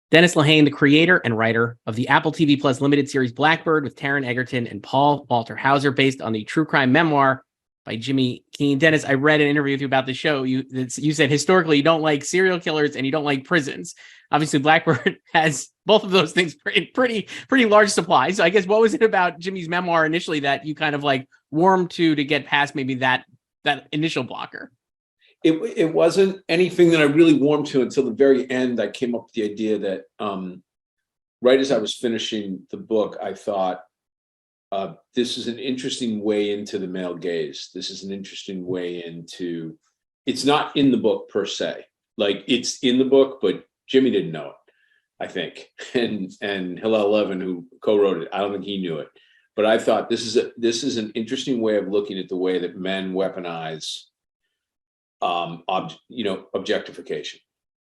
Dennis Lehane, the creator and writer of the Apple TV Plus limited series Blackbird with Taron Egerton and Paul Walter Hauser, based on the true crime memoir by Jimmy Keene. Dennis, I read an interview with you about the show. You said historically you don't like serial killers and you don't like prisons. Obviously, Blackbird has both of those things in pretty large supply. So I guess what was it about Jimmy's memoir initially that you kind of like warmed to get past maybe that initial blocker? It wasn't anything that I really warmed to until the very end. I came up with the idea that right as I was finishing the book, I thought, this is an interesting way into the male gaze. This is an interesting way into, it's not in the book per se. Like, it's in the book, but Jimmy didn't know it, I think. And Hillel Levin, who co-wrote it, I don't think he knew it. But I thought this is an interesting way of looking at the way that men weaponize objectification.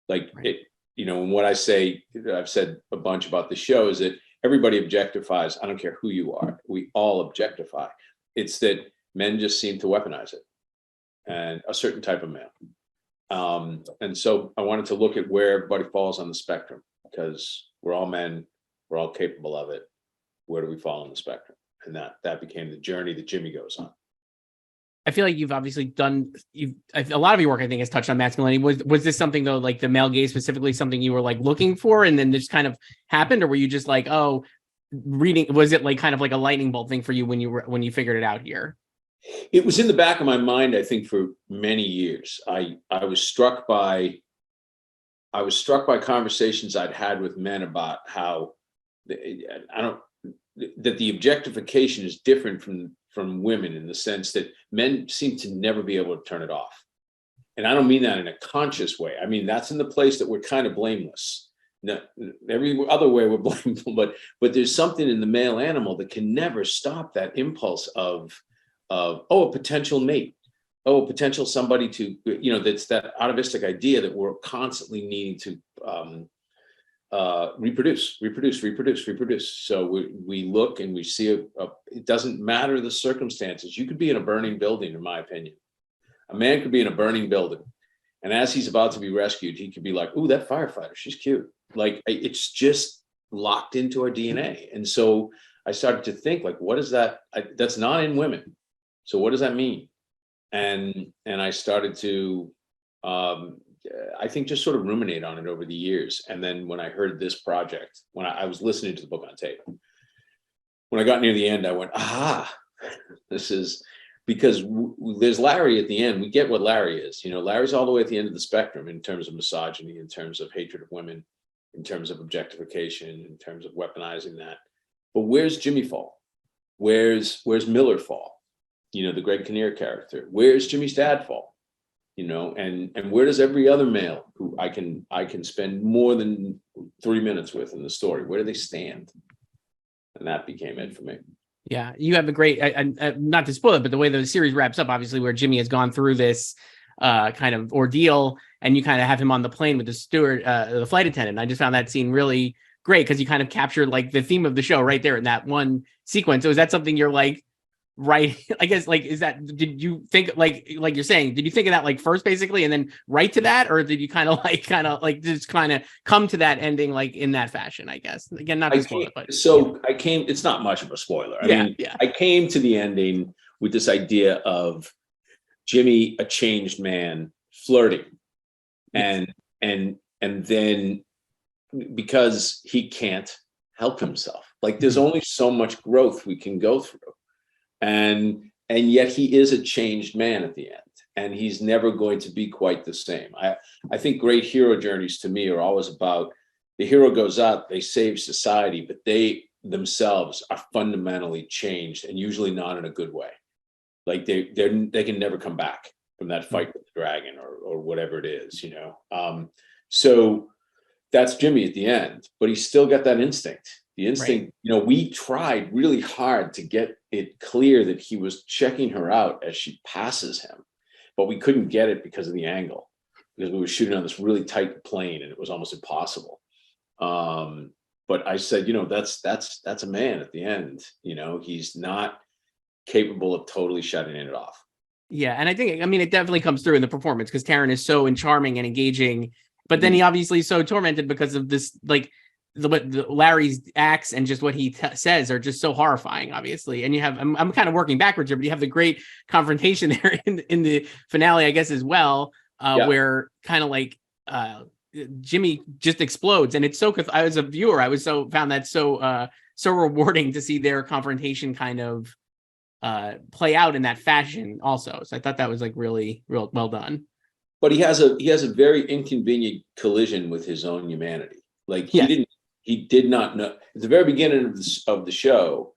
Like, right. And what I say, I've said a bunch about the show, is that everybody objectifies. I don't care who you are. We all objectify. It's that men just seem to weaponize it, and a certain type of man. And so I wanted to look at where everybody falls on the spectrum, because we're all men, we're all capable of it. Where do we fall on the spectrum? And that became the journey that Jimmy goes on. I feel like you've obviously done a lot of your work, I think, has touched on masculinity. Was this something, though, like the male gaze specifically, something you were like looking for and then this kind of happened? Or were you just like, oh, reading, was it like kind of like a lightning bolt thing for you when you figured it out here? It was in the back of my mind, I think, for many years. I was struck by conversations I'd had with men about how that the objectification is different from women, in the sense that men seem to never be able to turn it off. And I don't mean that in a conscious way. I mean, that's in the place that we're kind of blameless. No, every other way we're blameful, but there's something in the male animal that can never stop that impulse of a potential mate, a potential somebody to, that's that atavistic idea that we're constantly needing to reproduce. So we look and we see it doesn't matter the circumstances. You could be in a burning building, in my opinion. A man could be in a burning building, and as he's about to be rescued, he could be like, "Ooh, that firefighter, she's cute." Like, it's just locked into our DNA. And so I started to think, like, what is that? That's not in women. So what does that mean? And I started to I think just sort of ruminate on it over the years. And then when I heard this project, when I was listening to the book on tape, when I got near the end, I went, aha, this is, because there's Larry at the end. We get what Larry is. Larry's all the way at the end of the spectrum in terms of misogyny, in terms of hatred of women, in terms of objectification, in terms of weaponizing that. But where's Jimmy fall? Where's Miller fall? The Greg Kinnear character. Where's Jimmy's dad fall? And where does every other male who I can spend more than 3 minutes with in the story, where do they stand? And that became it for me. Yeah, you have a great, not to spoil it, but the way the series wraps up, obviously, where Jimmy has gone through this kind of ordeal, and you kind of have him on the plane with the steward, the flight attendant. I just found that scene really great, because you kind of captured like the theme of the show right there in that one sequence. So is that something you're like, right? I guess, like, did you think like you're saying, did you think of that like first basically and then right to that, or did you kind of just kind of come to that ending like in that fashion? I guess, again, not to spoil it, but it's not much of a spoiler. I came to the ending with this idea of Jimmy, a changed man, flirting, and then, because he can't help himself, like, there's only so much growth we can go through. And yet he is a changed man at the end, and he's never going to be quite the same. I think great hero journeys to me are always about the hero goes out, they save society, but they themselves are fundamentally changed, and usually not in a good way. Like, they can never come back from that fight with the dragon or whatever it is, So that's Jimmy at the end, but he's still got that instinct. The instinct, right. We tried really hard to get it clear that he was checking her out as she passes him, but we couldn't get it because of the angle, because we were shooting on this really tight plane and it was almost impossible. But I said, that's a man at the end. He's not capable of totally shutting it off. Yeah, and I think, it definitely comes through in the performance, because Taron is so charming and engaging, but then he obviously is so tormented because of this, like the Larry's acts and just what he says are just so horrifying, obviously. And you have, I'm kind of working backwards here, but you have the great confrontation there in the finale, I guess, as well, where kind of like Jimmy just explodes, and it's so, I was a viewer, I was found that so rewarding to see their confrontation kind of play out in that fashion also. So I thought that was like really real well done. But he has a very inconvenient collision with his own humanity. Like he did not know at the very beginning of the show,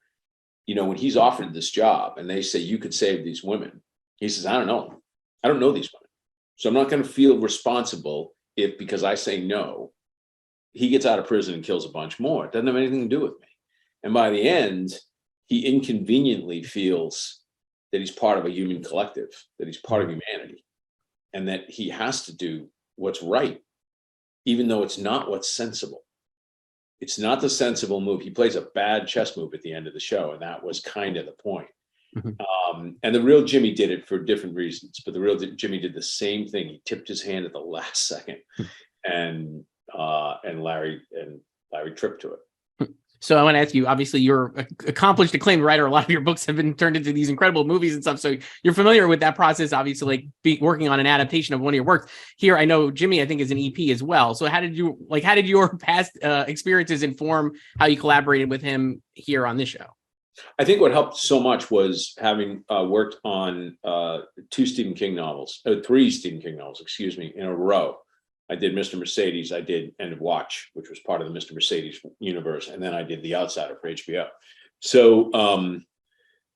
you know, when he's offered this job and they say, you could save these women. He says, I don't know these women. So I'm not going to feel responsible if, because I say no, he gets out of prison and kills a bunch more. It doesn't have anything to do with me. And by the end, he inconveniently feels that he's part of a human collective, that he's part of humanity, and that he has to do what's right, even though it's not what's sensible. It's not the sensible move. He plays a bad chess move at the end of the show, and that was kind of the point. And the real Jimmy did it for different reasons, but the real Jimmy did the same thing. He tipped his hand at the last second, and Larry tripped to it. So I want to ask you, obviously you're an accomplished, acclaimed writer. A lot of your books have been turned into these incredible movies and stuff. So you're familiar with that process, obviously, like working on an adaptation of one of your works. Here, I know Jimmy, I think, is an EP as well. So how did your past experiences inform how you collaborated with him here on this show? I think what helped so much was having worked on three Stephen King novels, excuse me, in a row. I did Mr. Mercedes, I did End of Watch, which was part of the Mr. Mercedes universe, and then I did The Outsider for HBO. So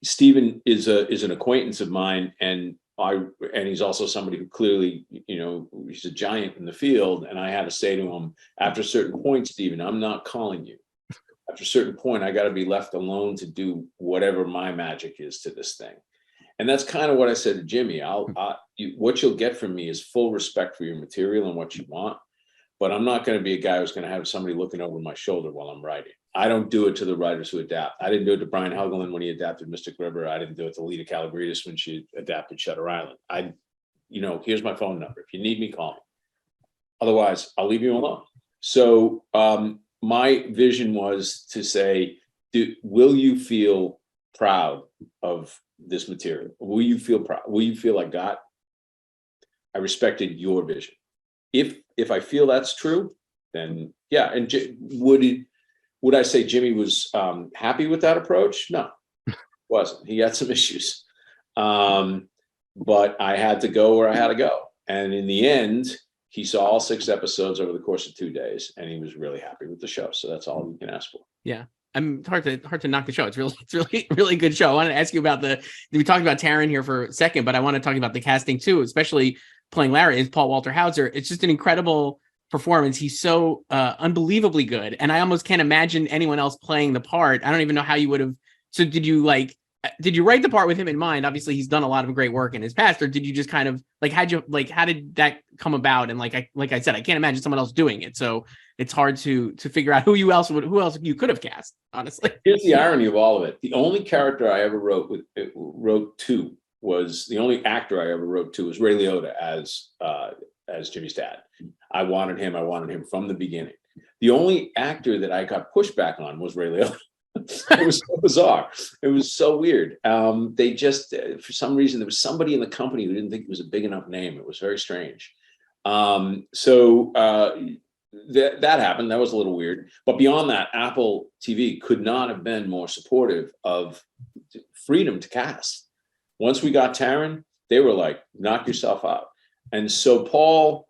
Stephen is an acquaintance of mine, and he's also somebody who clearly, you know, he's a giant in the field. And I had to say to him, after a certain point, Stephen, I'm not calling you. After a certain point, I got to be left alone to do whatever my magic is to this thing. And that's kind of what I said to Jimmy. What you'll get from me is full respect for your material and what you want, but I'm not going to be a guy who's going to have somebody looking over my shoulder while I'm writing. I don't do it to the writers who adapt. I didn't do it to Brian Helgeland when he adapted Mystic River. I didn't do it to Lita Kalogridis when she adapted Shutter Island. Here's my phone number. If you need me, call me. Otherwise, I'll leave you alone. So my vision was to say, will you feel proud of this material? Will you feel proud? Will you feel like God? I respected your vision. If I feel that's true, then yeah. And would I say Jimmy was happy with that approach? No, wasn't. He had some issues, but I had to go where I had to go. And in the end, he saw all 6 episodes over the course of 2 days, and he was really happy with the show. So that's all you can ask for. Yeah. I'm hard to knock the show. It's really good show. I wanted to ask you about we talked about Taron here for a second, but I want to talk about the casting too, especially playing Larry is Paul Walter Hauser. It's just an incredible performance. He's so unbelievably good. And I almost can't imagine anyone else playing the part. I don't even know how you would have. So did you write the part with him in mind? Obviously he's done a lot of great work in his past, or did you just kind of how did that come about? And like I said, I can't imagine someone else doing it. So it's hard to figure out who else you could have cast, honestly. Here's the irony of all of it. The only character I ever wrote to was the only actor I ever wrote to was Ray Liotta as Jimmy's dad. I wanted him from the beginning. The only actor that I got pushback on was Ray Liotta. It was so bizarre. It was so weird. They just, for some reason, there was somebody in the company who didn't think it was a big enough name. It was very strange. That happened. That was a little weird. But beyond that, Apple TV could not have been more supportive of freedom to cast. Once we got Taron, they were like, knock yourself out. And so Paul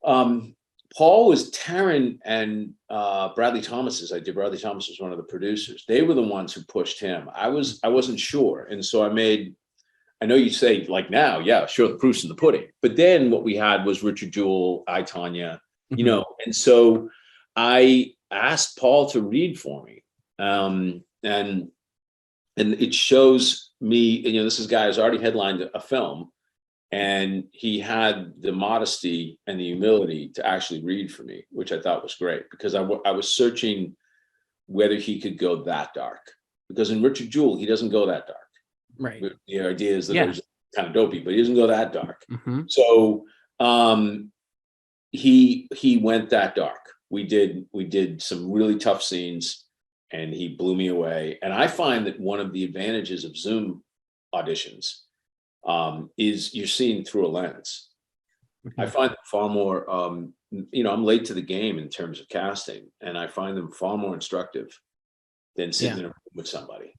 was Taron and Bradley Thomas's idea. Bradley Thomas was one of the producers. They were the ones who pushed him. I wasn't sure. And so I know you say like now, yeah, sure, the proof's in the pudding. But then what we had was Richard Jewell, I, Tonya, you know. And so I asked Paul to read for me. And it shows me, this is a guy who's already headlined a film. And he had the modesty and the humility to actually read for me, which I thought was great, because I was searching whether he could go that dark. Because in Richard Jewell, he doesn't go that dark. Right. The idea is that he's kind of dopey, but he doesn't go that dark. Mm-hmm. So he went that dark. We did some really tough scenes, and he blew me away. And I find that one of the advantages of Zoom auditions is you're seeing through a lens. I find them far more, I'm late to the game in terms of casting, and I find them far more instructive than sitting in a room with somebody,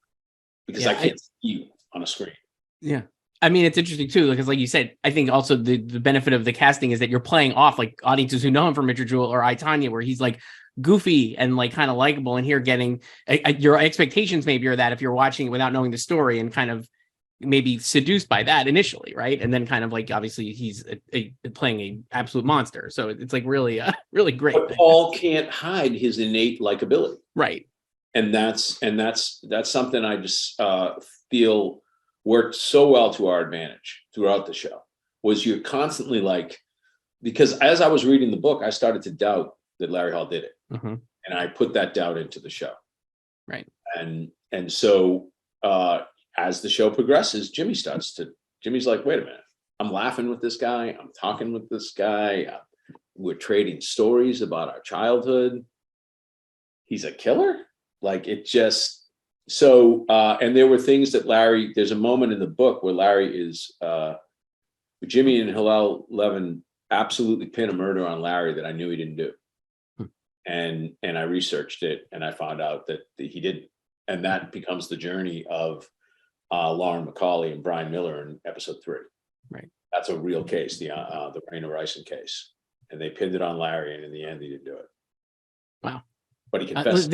because I can't see you on a screen. Yeah. I mean, it's interesting too, because like you said, I think also the benefit of the casting is that you're playing off like audiences who know him from Richard Jewell or I, Tonya, where he's like goofy and like kind of likable, and here getting your expectations maybe are that if you're watching it without knowing the story and kind of maybe seduced by that initially, right? And then kind of like obviously he's playing a absolute monster, so it's like really really great. But Paul can't hide his innate likability, right? And that's something I just feel worked so well to our advantage throughout the show. Was you're constantly like, because as I was reading the book, I started to doubt that Larry Hall did it, and I put that doubt into the show, right? And so as the show progresses, Jimmy's like, wait a minute, I'm laughing with this guy, I'm talking with this guy, we're trading stories about our childhood. He's a killer. Like, it just. So, and there were things that there's a moment in the book where Larry is, Jimmy and Hillel Levin absolutely pin a murder on Larry that I knew he didn't do. And I researched it, and I found out that he didn't. And that becomes the journey of Lauren McCauley and Brian Miller in episode 3. Right. That's a real case, the Raina Ryson case. And they pinned it on Larry, and in the end, he didn't do it. Wow. But he confessed.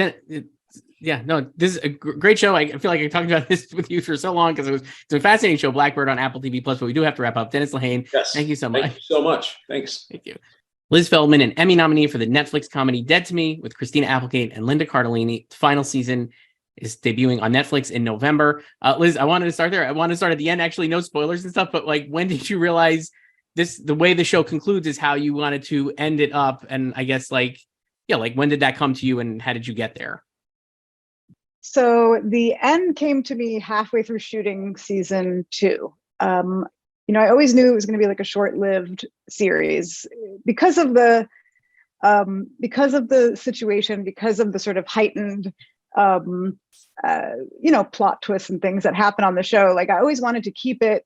Yeah, no, this is a great show. I feel like I talked about this with you for so long because it's a fascinating show, Blackbird on Apple TV Plus. But we do have to wrap up. Dennis Lehane, yes, thank you so much. Thank you so much. Thanks. Thank you. Liz Feldman, an Emmy nominee for the Netflix comedy Dead to Me with Christina Applegate and Linda Cardellini. The final season is debuting on Netflix in November. Liz, I wanted to start there. I want to start at the end. Actually, no spoilers and stuff. But like, when did you realize the way the show concludes is how you wanted to end it up? And I guess like when did that come to you, and how did you get there? So the end came to me halfway through shooting season 2. I always knew it was going to be like a short-lived series because of the situation, because of the sort of heightened, plot twists and things that happen on the show. Like, I always wanted to keep it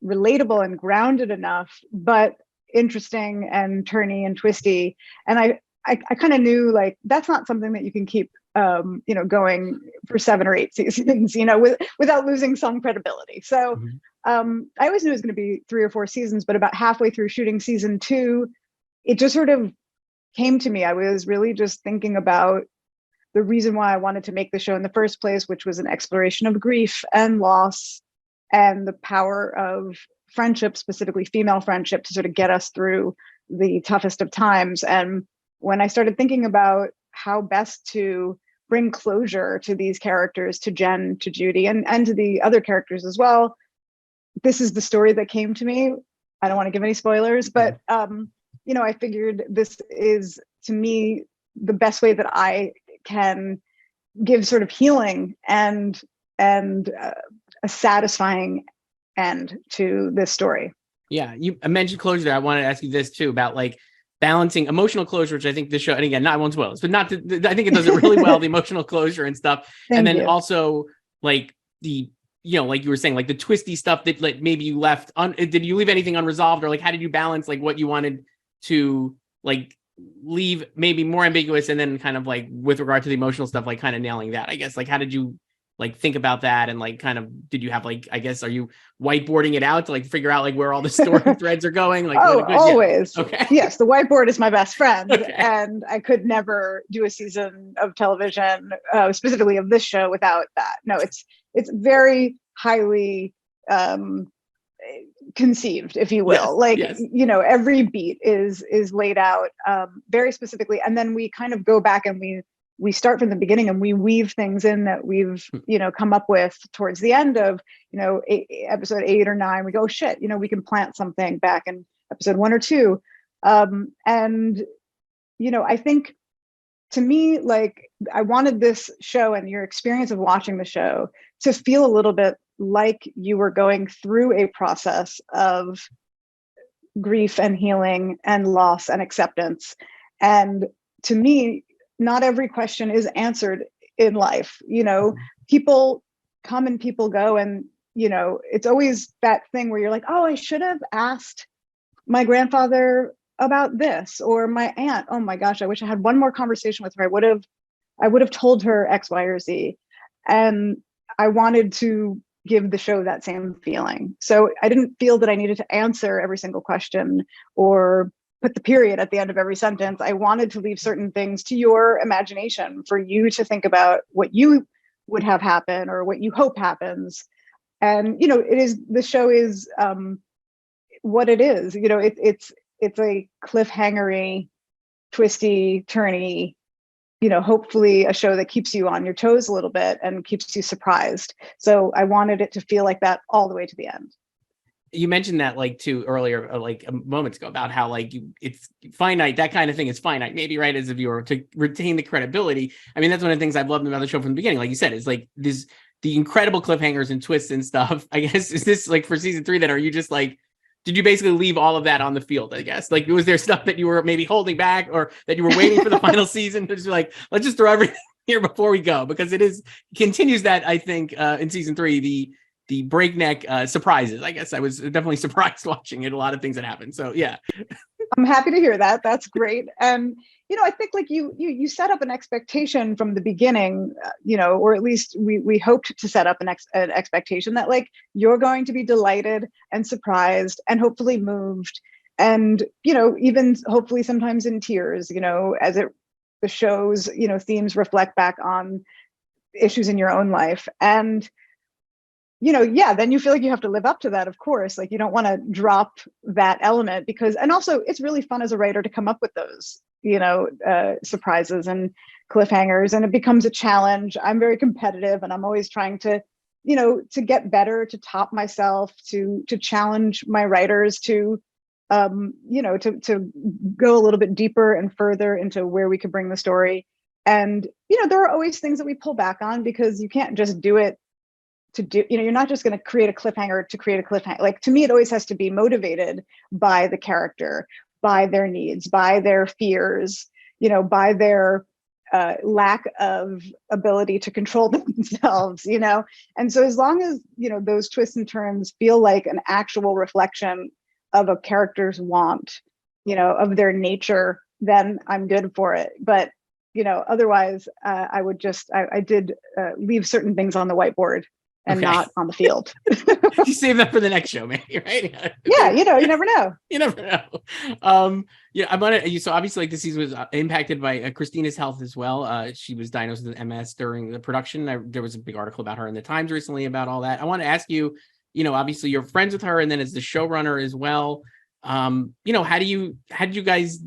relatable and grounded enough, but interesting and turny and twisty. And I kind of knew like that's not something that you can keep going for 7 or 8 seasons, without losing some credibility. So I always knew it was going to be 3 or 4 seasons, but about halfway through shooting season 2, it just sort of came to me. I was really just thinking about the reason why I wanted to make the show in the first place, which was an exploration of grief and loss and the power of friendship, specifically female friendship, to sort of get us through the toughest of times. And when I started thinking about how best to bring closure to these characters, to Jen, to Judy, and to the other characters as well, this is the story that came to me. I don't want to give any spoilers, but I figured this is, to me, the best way that I can give sort of healing and a satisfying end to this story. Yeah, you mentioned closure there. I wanted to ask you this too about like balancing emotional closure, which I think the show, and again, not one spoilers, but I think it does it really well, the emotional closure and stuff. And then also like the, like you were saying, like the twisty stuff that like maybe you left did you leave anything unresolved, or like how did you balance like what you wanted to like leave maybe more ambiguous, and then kind of like with regard to the emotional stuff, like kind of nailing that, I guess? Like, how did you like think about that? And like kind of, did you have like, I guess, are you whiteboarding it out to like figure out like where all the story threads are going? Like, always. Yeah. Okay. Yes, the whiteboard is my best friend. Okay. And I could never do a season of television, specifically of this show, without that. No, it's very highly conceived, if you will. Every beat is laid out very specifically, and then we kind of go back and we start from the beginning and we weave things in that we've come up with towards the end of episode 8 or 9. We go, oh, shit, we can plant something back in episode 1 or 2, and I think, to me, like, I wanted this show and your experience of watching the show to feel a little bit like you were going through a process of grief and healing and loss and acceptance. And to me, not every question is answered in life. People come and people go, and it's always that thing where you're like, oh, I should have asked my grandfather about this, or my aunt. Oh my gosh, I wish I had one more conversation with her. I would have told her X, Y, or Z. And I wanted to give the show that same feeling. So I didn't feel that I needed to answer every single question or put the period at the end of every sentence. I wanted to leave certain things to your imagination, for you to think about what you would have happen or what you hope happens. And the show is what it is. It's a cliffhangery, twisty, turny, hopefully a show that keeps you on your toes a little bit and keeps you surprised. So I wanted it to feel like that all the way to the end. You mentioned that earlier, moments ago, about how it's finite. That kind of thing is finite, maybe, right? As a viewer, to retain the credibility. I mean, that's one of the things I've loved about the show from the beginning. Like you said, is the incredible cliffhangers and twists and stuff. I guess, is this for season 3? That are you just did you basically leave all of that on the field? I guess, was there stuff that you were maybe holding back, or that you were waiting for the final season to just let's just throw everything here before we go? Because it continues that, I think, in season 3, the breakneck surprises. I guess I was definitely surprised watching it. A lot of things that happened. So yeah, I'm happy to hear that. That's great. And I think you set up an expectation from the beginning, or at least we hoped to set up an expectation that you're going to be delighted and surprised and hopefully moved, and even hopefully sometimes in tears, as the show's themes reflect back on issues in your own life. And then you feel like you have to live up to that, of course. You don't want to drop that element, and also it's really fun as a writer to come up with those, surprises and cliffhangers, and it becomes a challenge. I'm very competitive, and I'm always trying to, to get better, to top myself, to challenge my writers, to, to go a little bit deeper and further into where we could bring the story. And, there are always things that we pull back on, because you can't just do it to do, you're not just going to create a cliffhanger to create a cliffhanger. To me, it always has to be motivated by the character, by their needs, by their fears, by their lack of ability to control themselves, And so as long as, those twists and turns feel like an actual reflection of a character's want, of their nature, then I'm good for it. But, otherwise, I did leave certain things on the whiteboard and not on the field. You save that for the next show, maybe, right? Yeah, you never know. You never know. So obviously, the season was impacted by Christina's health as well. She was diagnosed with MS during the production. There was a big article about her in the Times recently about all that. I want to ask you, obviously you're friends with her, and then as the showrunner as well. How did you guys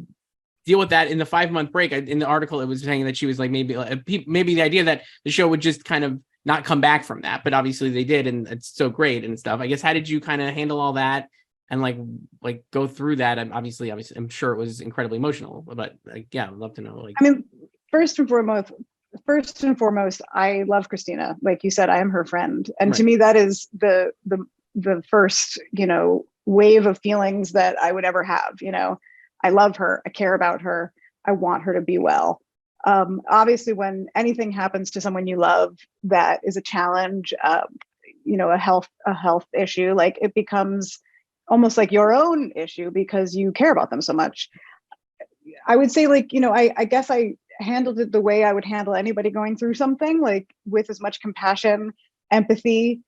deal with that in the 5-month break? In the article, it was saying that she was maybe the idea that the show would just kind of not come back from that, but obviously they did, and it's so great and stuff. I guess, how did you kind of handle all that and go through that? Obviously, I'm sure it was incredibly emotional, but yeah, I'd love to know. First and foremost, I love Christina. Like you said, I am her friend, and to me, that is the first wave of feelings that I would ever have. I love her. I care about her. I want her to be well. Obviously, when anything happens to someone you love that is a challenge, a health issue, it becomes almost like your own issue, because you care about them so much. I would say, I guess I handled it the way I would handle anybody going through something, with as much compassion, empathy,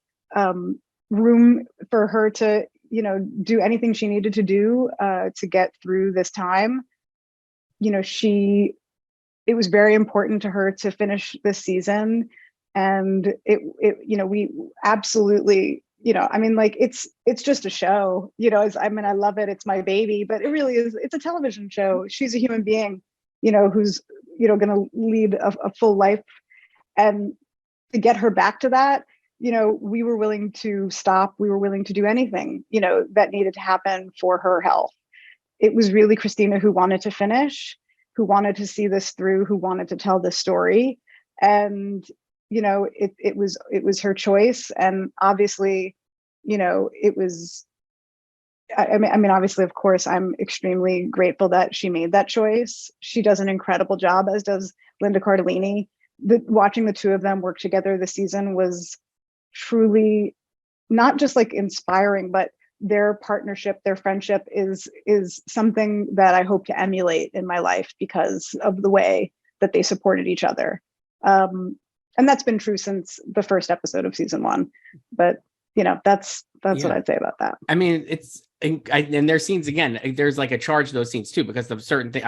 room for her to, do anything she needed to do to get through this time. It was very important to her to finish this season, and we absolutely, it's just a show, I love it. It's my baby, but it really is. It's a television show. She's a human being, who's, going to lead a full life, and to get her back to that, we were willing to stop. We were willing to do anything, that needed to happen for her health. It was really Christina who wanted to finish, who wanted to see this through, who wanted to tell this story. And, it was her choice. And obviously, it was I mean, obviously, of course, I'm extremely grateful that she made that choice. She does an incredible job, as does Linda Cardellini. Watching the two of them work together this season was truly not just like inspiring, but their partnership, their friendship is something that I hope to emulate in my life because of the way that they supported each other. And that's been true since the first episode of season 1. But that's what I'd say about that. I mean, and there's scenes, again, there's like a charge to those scenes too, because of certain things.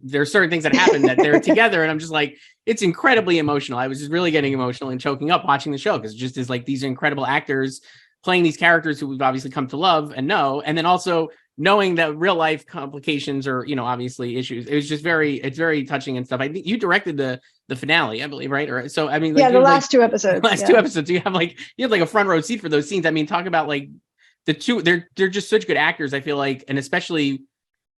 There's certain things that happen that they're together, and I'm just like, it's incredibly emotional. I was just really getting emotional and choking up watching the show, because it just is like, these incredible actors playing these characters who we've obviously come to love and know, and then also knowing that real life complications or obviously issues. It was just it's very touching and stuff. I think you directed the finale, I believe, right? Or so I mean, like, the last 2 episodes. Two episodes. You have like a front row seat for those scenes. I mean, talk about like the two. They're just such good actors, I feel like, and especially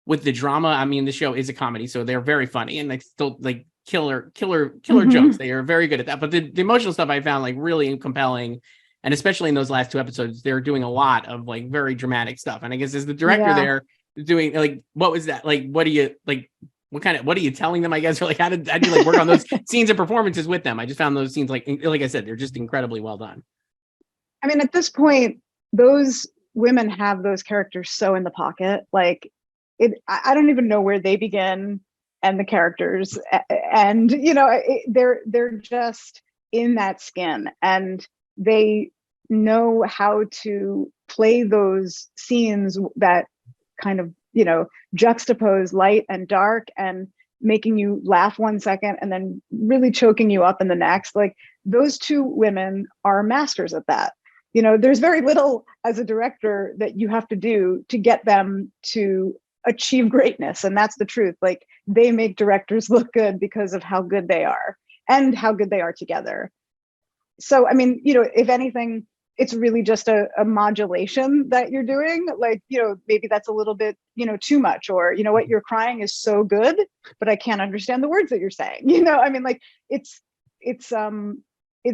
with the drama. I mean, the show is a comedy, so they're very funny and like still like killer jokes. They are very good at that. But the emotional stuff I found like really compelling. And especially in those last 2 episodes, they're doing a lot of like very dramatic stuff. And I guess as the director there doing like, what was that? Like, what are you telling them, I guess? Or like, how did you like work on those scenes and performances with them? I just found those scenes, like I said, they're just incredibly well done. I mean, at this point, those women have those characters so in the pocket. Like I don't even know where they begin and the characters and, they're just in that skin, and they know how to play those scenes that kind of, juxtapose light and dark and making you laugh 1 second and then really choking you up in the next. Like, those 2 women are masters at that. There's very little as a director that you have to do to get them to achieve greatness. And that's the truth. Like, they make directors look good because of how good they are and how good they are together. So, I mean, if anything, it's really just a modulation that you're doing. Like, maybe that's a little bit, too much, or, what you're crying is so good, but I can't understand the words that you're saying. I mean, like, it's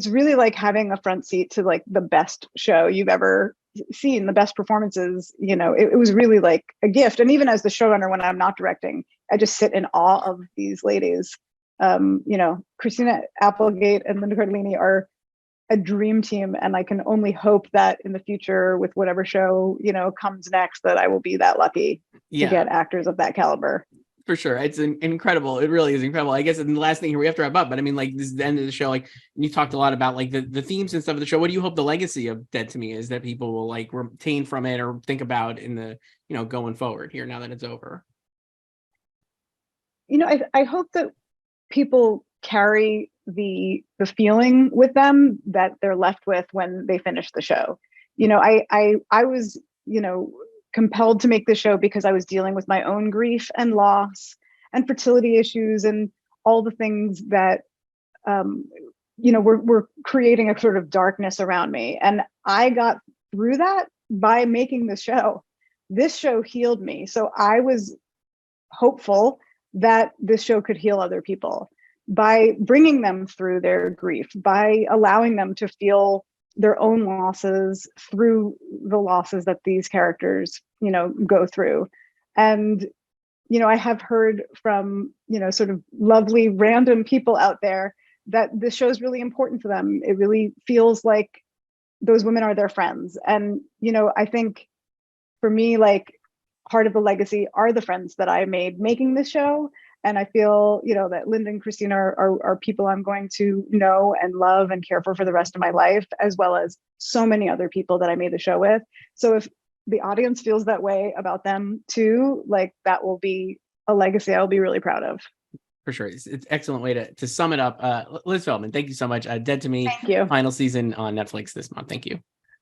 really like having a front seat to like the best show you've ever seen, the best performances. It was really like a gift. And even as the showrunner, when I'm not directing, I just sit in awe of these ladies. Christina Applegate and Linda Cardellini are a dream team, and I can only hope that in the future, with whatever show comes next, that I will be that lucky to get actors of that caliber. For sure. It's incredible. It really is incredible. I guess, and the last thing here, we have to wrap up, but I mean, like, this is the end of the show. Like, you talked a lot about like the themes and stuff of the show. What do you hope the legacy of Dead to Me is that people will like retain from it or think about in the going forward here now that it's over? I hope that people carry the feeling with them that they're left with when they finish the show. I was compelled to make the show because I was dealing with my own grief and loss and fertility issues and all the things that were creating a sort of darkness around me. And I got through that by making the show. This show healed me, so I was hopeful that this show could heal other people by bringing them through their grief, by allowing them to feel their own losses through the losses that these characters, go through. And, I have heard from, sort of lovely random people out there that this show is really important to them. It really feels like those women are their friends. And, I think for me, like, part of the legacy are the friends that I made making this show. And I feel, that Linda and Christina are people I'm going to know and love and care for the rest of my life, as well as so many other people that I made the show with. So if the audience feels that way about them too, like, that will be a legacy I'll be really proud of. For sure. It's an excellent way to sum it up. Liz Feldman, thank you so much. Dead to Me, thank you. Final season on Netflix this month. Thank you.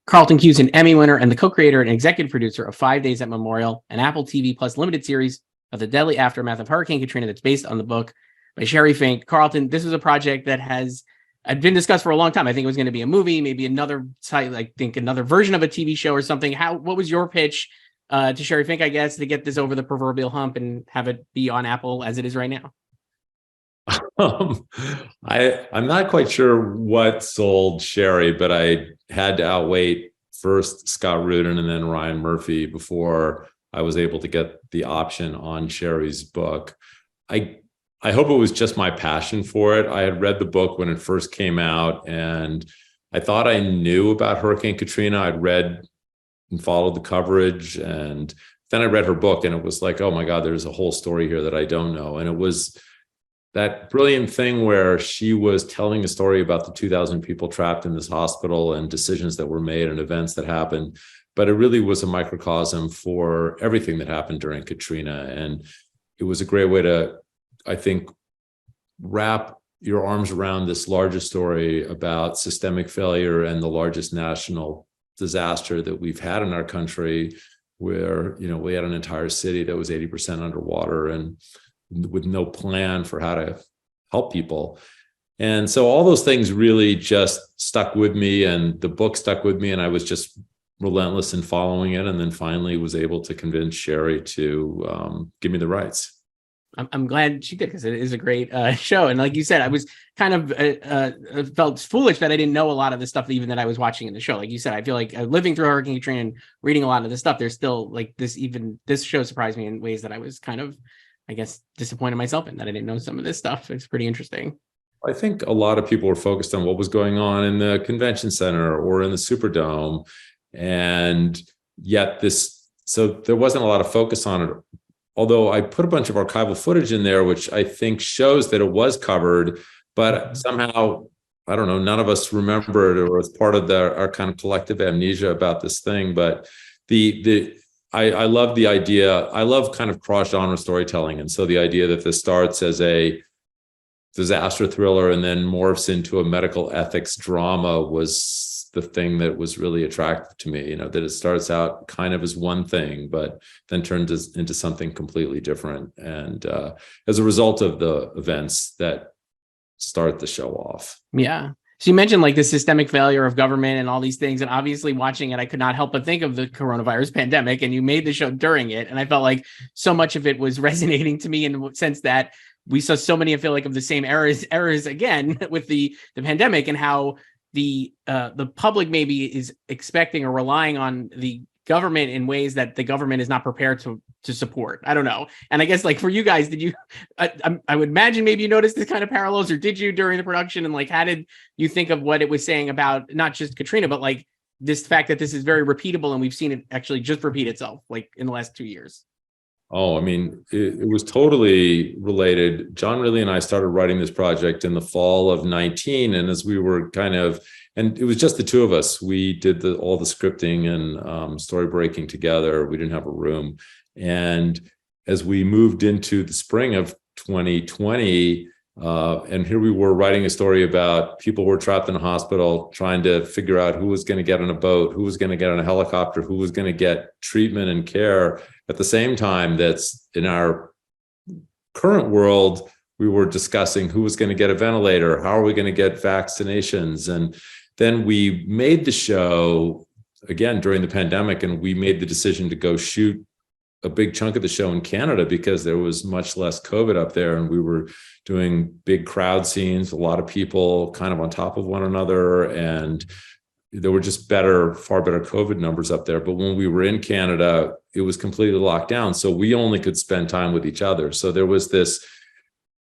Carlton Cuse, an Emmy winner and the co-creator and executive producer of 5 Days at Memorial, an Apple TV Plus limited series of the deadly aftermath of Hurricane Katrina that's based on the book by Sherry Fink. Carlton, this was a project that had been discussed for a long time. I think it was going to be a movie, maybe another version of a TV show or something. What was your pitch to Sherry Fink, I guess, to get this over the proverbial hump and have it be on Apple as it is right now? I'm not quite sure what sold Sherry, but I had to outwait first Scott Rudin and then Ryan Murphy before I was able to get the option on Sherry's book. I hope it was just my passion for it. I had read the book when it first came out, and I thought I knew about Hurricane Katrina. I'd read and followed the coverage, and then I read her book, and it was like, oh my God, there's a whole story here that I don't know. And it was that brilliant thing where she was telling a story about the 2,000 people trapped in this hospital and decisions that were made and events that happened. But it really was a microcosm for everything that happened during Katrina. And it was a great way to, I think, wrap your arms around this larger story about systemic failure and the largest national disaster that we've had in our country, where, you know, we had an entire city that was 80% underwater and with no plan for how to help people. And so all those things really just stuck with me, and the book stuck with me, and I was just relentless in following it, and then finally was able to convince Sherry to give me the rights. I'm glad she did, because it is a great show. And like you said, I was kind of felt foolish that I didn't know a lot of the stuff even that I was watching in the show. Like you said, I feel like living through Hurricane Katrina and reading a lot of this stuff, there's still like this show surprised me in ways that I was kind of, I guess, disappointed myself in, that I didn't know some of this stuff. It's pretty interesting. I think a lot of people were focused on what was going on in the convention center or in the Superdome. And yet so there wasn't a lot of focus on it. Although I put a bunch of archival footage in there, which I think shows that it was covered, but somehow, I don't know, none of us remember it, or it's part of our kind of collective amnesia about this thing. But I love the idea. I love kind of cross-genre storytelling. And so the idea that this starts as a disaster thriller and then morphs into a medical ethics drama was the thing that was really attractive to me, you know, that it starts out kind of as one thing, but then turns into something completely different. And as a result of the events that start the show off. Yeah. So you mentioned like the systemic failure of government and all these things. And obviously watching it, I could not help but think of the coronavirus pandemic, and you made the show during it. And I felt like so much of it was resonating to me in the sense that we saw so many, I feel like, of the same errors again with the pandemic, and how the public maybe is expecting or relying on the government in ways that the government is not prepared to support. I don't know. And I guess like for you guys, did you, I would imagine maybe you noticed this kind of parallels, or did you during the production? And like, how did you think of what it was saying about not just Katrina, but like this fact that this is very repeatable, and we've seen it actually just repeat itself like in the last 2 years? Oh, I mean, it was totally related. John Ridley and I started writing this project in the fall of 19. And as we were and it was just the two of us. We did all the scripting and story breaking together. We didn't have a room. And as we moved into the spring of 2020, and here we were writing a story about people who were trapped in a hospital, trying to figure out who was going to get on a boat, who was going to get on a helicopter, who was going to get treatment and care. At the same time, that's in our current world, we were discussing who was going to get a ventilator, how are we going to get vaccinations. And then we made the show again during the pandemic, and we made the decision to go shoot a big chunk of the show in Canada because there was much less COVID up there, and we were doing big crowd scenes, a lot of people kind of on top of one another, and there were just far better COVID numbers up there. But when we were in Canada, it was completely locked down. So we only could spend time with each other. So there was this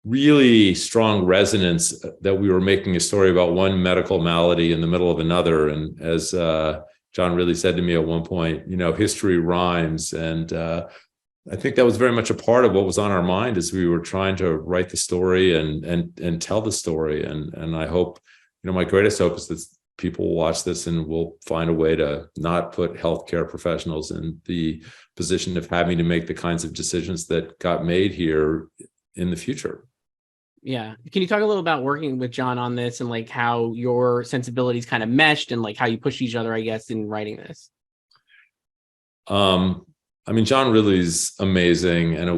really strong resonance that we were making a story about one medical malady in the middle of another. And as John really said to me at one point, you know, history rhymes. And I think that was very much a part of what was on our mind as we were trying to write the story and tell the story. And I hope, you know, my greatest hope is that people will watch this and will find a way to not put healthcare professionals in the position of having to make the kinds of decisions that got made here in the future. Yeah. Can you talk a little about working with John on this, and like how your sensibilities kind of meshed, and like how you pushed each other, I guess, in writing this? I mean, John Ridley's amazing. And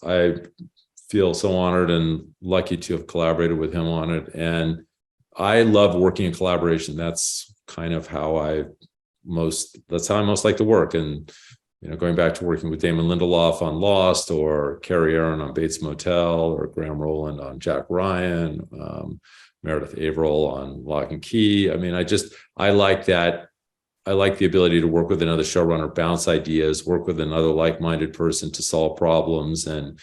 I feel so honored and lucky to have collaborated with him on it. And I love working in collaboration. That's kind of how I most like to work. And, you know, going back to working with Damon Lindelof on Lost, or Carrie Aaron on Bates Motel, or Graham Rowland on Jack Ryan, Meredith Averill on Lock and Key. I mean, I like that I like the ability to work with another showrunner, bounce ideas, work with another like-minded person to solve problems, and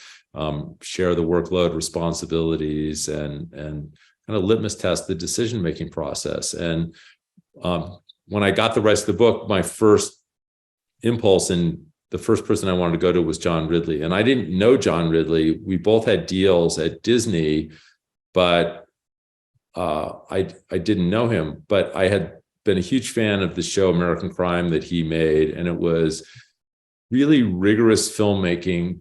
share the workload responsibilities, and kind of litmus test the decision-making process. And when I got the rest of the book, my first impulse and the first person I wanted to go to was John Ridley. And I didn't know John Ridley. We both had deals at Disney, but I didn't know him. But I had been a huge fan of the show American Crime that he made, and it was really rigorous filmmaking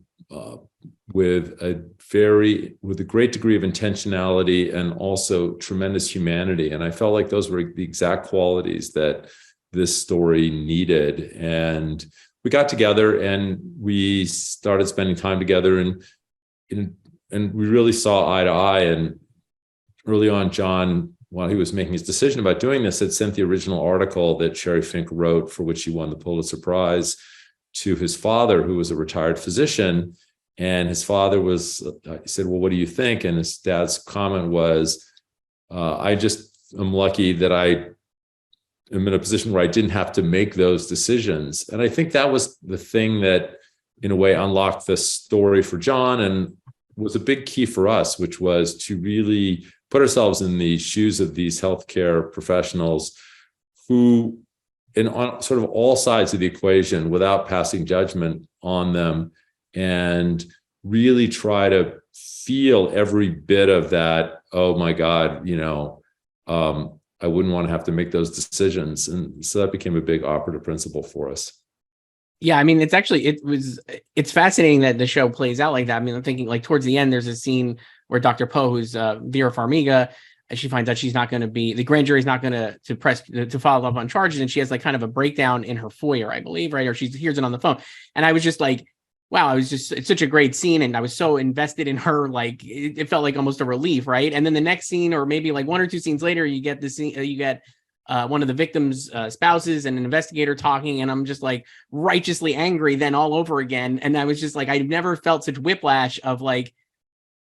with a great degree of intentionality and also tremendous humanity. And I felt like those were the exact qualities that this story needed. And we got together and we started spending time together, and we really saw eye to eye. And early on, John, while he was making his decision about doing this, had sent the original article that Sherry Fink wrote, for which he won the Pulitzer Prize, to his father, who was a retired physician. And his father he said, well, what do you think? And his dad's comment was, I just am lucky that I am in a position where I didn't have to make those decisions. And I think that was the thing that, in a way, unlocked the story for John and was a big key for us, which was to really put ourselves in the shoes of these healthcare professionals who, on sort of all sides of the equation, without passing judgment on them, and really try to feel every bit of that. Oh my God, I wouldn't want to have to make those decisions. And so that became a big operative principle for us. Yeah, I mean, it's fascinating that the show plays out like that. I mean, I'm thinking like towards the end, there's a scene where Dr. Poe, who's Vera Farmiga, and she finds out she's not going to be, the grand jury's not going to follow up on charges. And she has like kind of a breakdown in her foyer, I believe, right? Or she hears it on the phone. And I was just like, wow, it's such a great scene. And I was so invested in her, like it felt like almost a relief, right? And then the next scene, or maybe like one or two scenes later, you get this scene, you get one of the victims' spouses and an investigator talking, and I'm just like righteously angry then all over again. And I was just like, I've never felt such whiplash of like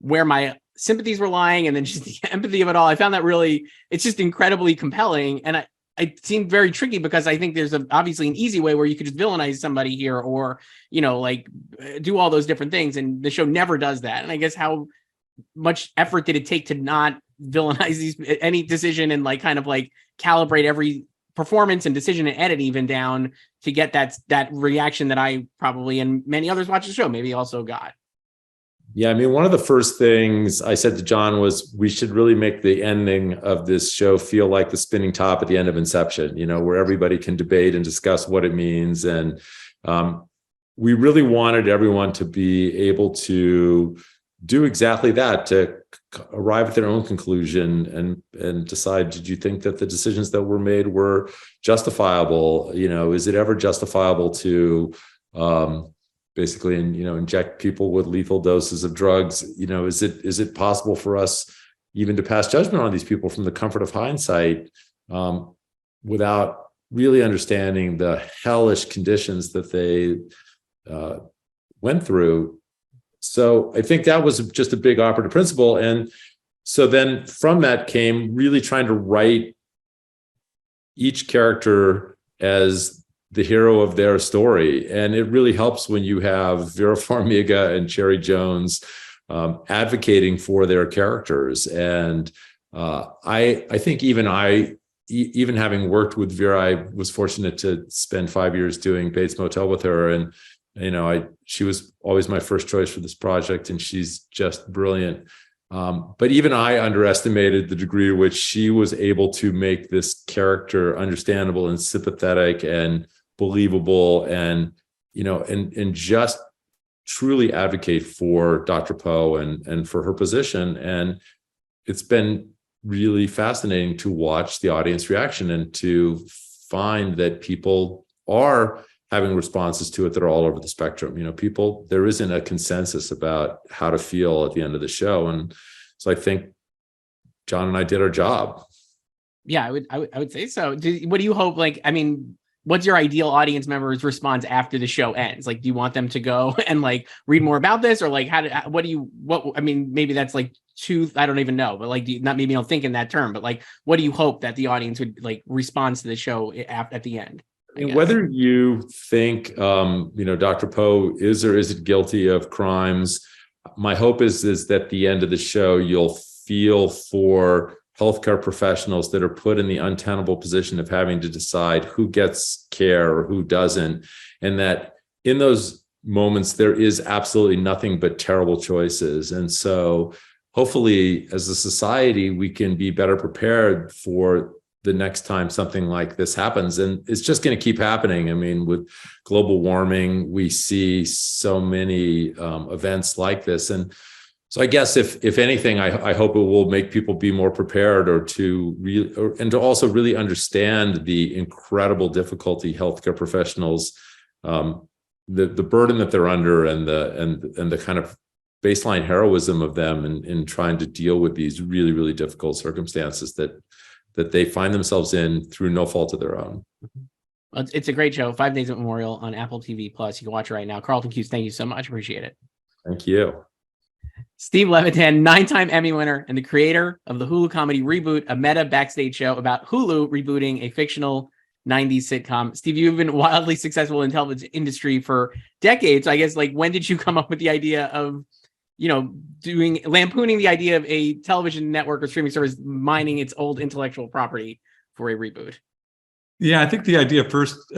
where my sympathies were lying and then just the empathy of it all. I found that really, it's just incredibly compelling. And it seemed very tricky because I think there's obviously an easy way where you could just villainize somebody here, or, like do all those different things. And the show never does that. And I guess how much effort did it take to not villainize any decision and like kind of like calibrate every performance and decision and edit even down to get that reaction that I probably and many others watch the show maybe also got. Yeah, I mean, one of the first things I said to John was we should really make the ending of this show feel like the spinning top at the end of Inception, where everybody can debate and discuss what it means. And we really wanted everyone to be able to do exactly that, to arrive at their own conclusion and decide, did you think that the decisions that were made were justifiable? Is it ever justifiable to basically, inject people with lethal doses of drugs? Is it possible for us even to pass judgment on these people from the comfort of hindsight, without really understanding the hellish conditions that they went through? So I think that was just a big operative principle. And so then from that came really trying to write each character as the hero of their story. And it really helps when you have Vera Farmiga and Cherry Jones advocating for their characters. And I think even having worked with Vera, I was fortunate to spend 5 years doing Bates Motel with her. And, she was always my first choice for this project, and she's just brilliant. But even I underestimated the degree to which she was able to make this character understandable and sympathetic and believable, and and just truly advocate for Dr. Poe and for her position. And it's been really fascinating to watch the audience reaction and to find that people are having responses to it that are all over the spectrum. There isn't a consensus about how to feel at the end of the show. And so I think John and I did our job. Yeah, I would say so. What do you hope? Like, I mean, what's your ideal audience member's response after the show ends? Like, do you want them to go and like read more about this, or like I mean, maybe that's like too, I don't even know, but like, maybe you don't think in that term, but like, what do you hope that the audience would like respond to the show at the end? Whether you think, Dr. Poe is or isn't guilty of crimes, my hope is that at the end of the show, you'll feel for healthcare professionals that are put in the untenable position of having to decide who gets care or who doesn't. And that in those moments, there is absolutely nothing but terrible choices. And so hopefully, as a society, we can be better prepared for the next time something like this happens. And it's just going to keep happening. I mean, with global warming, we see so many events like this. And so I guess if anything, I hope it will make people be more prepared, and to also really understand the incredible difficulty healthcare professionals, the burden that they're under, and the kind of baseline heroism of them in trying to deal with these really, really difficult circumstances that they find themselves in through no fault of their own. It's a great show. 5 Days at Memorial on Apple TV Plus. You can watch it right now. Carlton Cuse, thank you so much. Appreciate it. Thank you. Steve Levitan, 9-time Emmy winner and the creator of the Hulu comedy Reboot, a meta backstage show about Hulu rebooting a fictional 90s sitcom. Steve, you've been wildly successful in the television industry for decades. I guess, like, when did you come up with the idea of, lampooning the idea of a television network or streaming service mining its old intellectual property for a reboot? Yeah, I think the idea first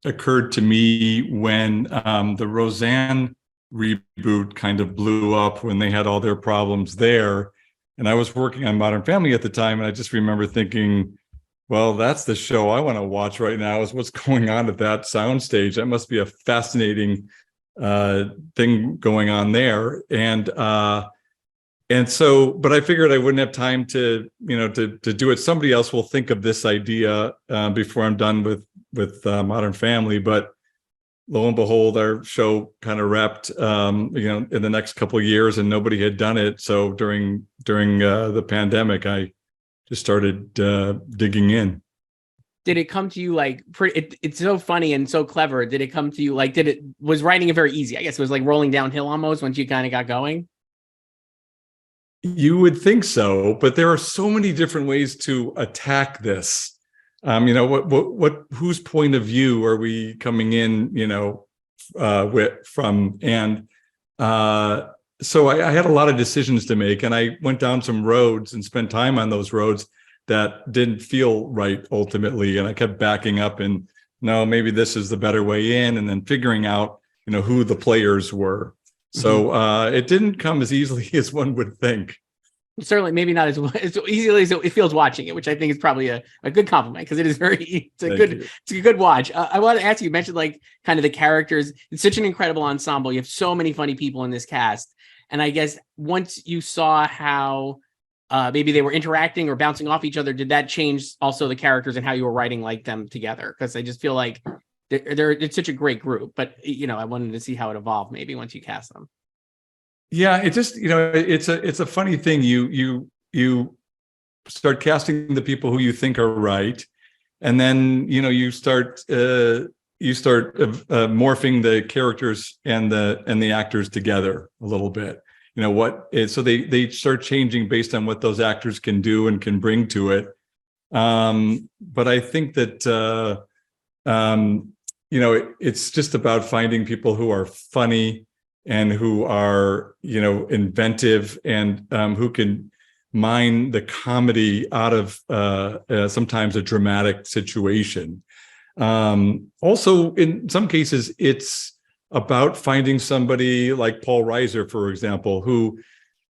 occurred to me when the Roseanne reboot kind of blew up, when they had all their problems there. And I was working on Modern Family at the time, and I just remember thinking, well, that's the show I want to watch right now, is what's going on at that soundstage. That must be a fascinating thing going on there. And so, but I figured I wouldn't have time to do it. Somebody else will think of this idea before I'm done with Modern Family. But lo and behold, our show kind of wrapped, in the next couple of years, and nobody had done it. So during the pandemic, I just started digging in. Did it come to you like it's so funny and so clever? Did it come to you like, was writing it very easy? I guess it was like rolling downhill almost once you kind of got going. You would think so, but there are so many different ways to attack this. Whose point of view are we coming in, from? And so I had a lot of decisions to make, and I went down some roads and spent time on those roads that didn't feel right ultimately. And I kept backing up and, no, maybe this is the better way in, and then figuring out, who the players were. So it didn't come as easily as one would think. Certainly, maybe not as easily as it feels watching it, which I think is probably a good compliment, because it is it's a good watch. I want to ask you mentioned like kind of the characters. It's such an incredible ensemble. You have so many funny people in this cast. And I guess once you saw how maybe they were interacting or bouncing off each other, did that change also the characters and how you were writing like them together? Because I just feel like it's such a great group, but I wanted to see how it evolved maybe once you cast them. Yeah, it just it's a funny thing. You start casting the people who you think are right, and then you start morphing the characters and the actors together a little bit. So they start changing based on what those actors can do and can bring to it. But I think that it's just about finding people who are funny and who are inventive, and who can mine the comedy out of sometimes a dramatic situation. Also, in some cases, it's about finding somebody like Paul Reiser, for example, who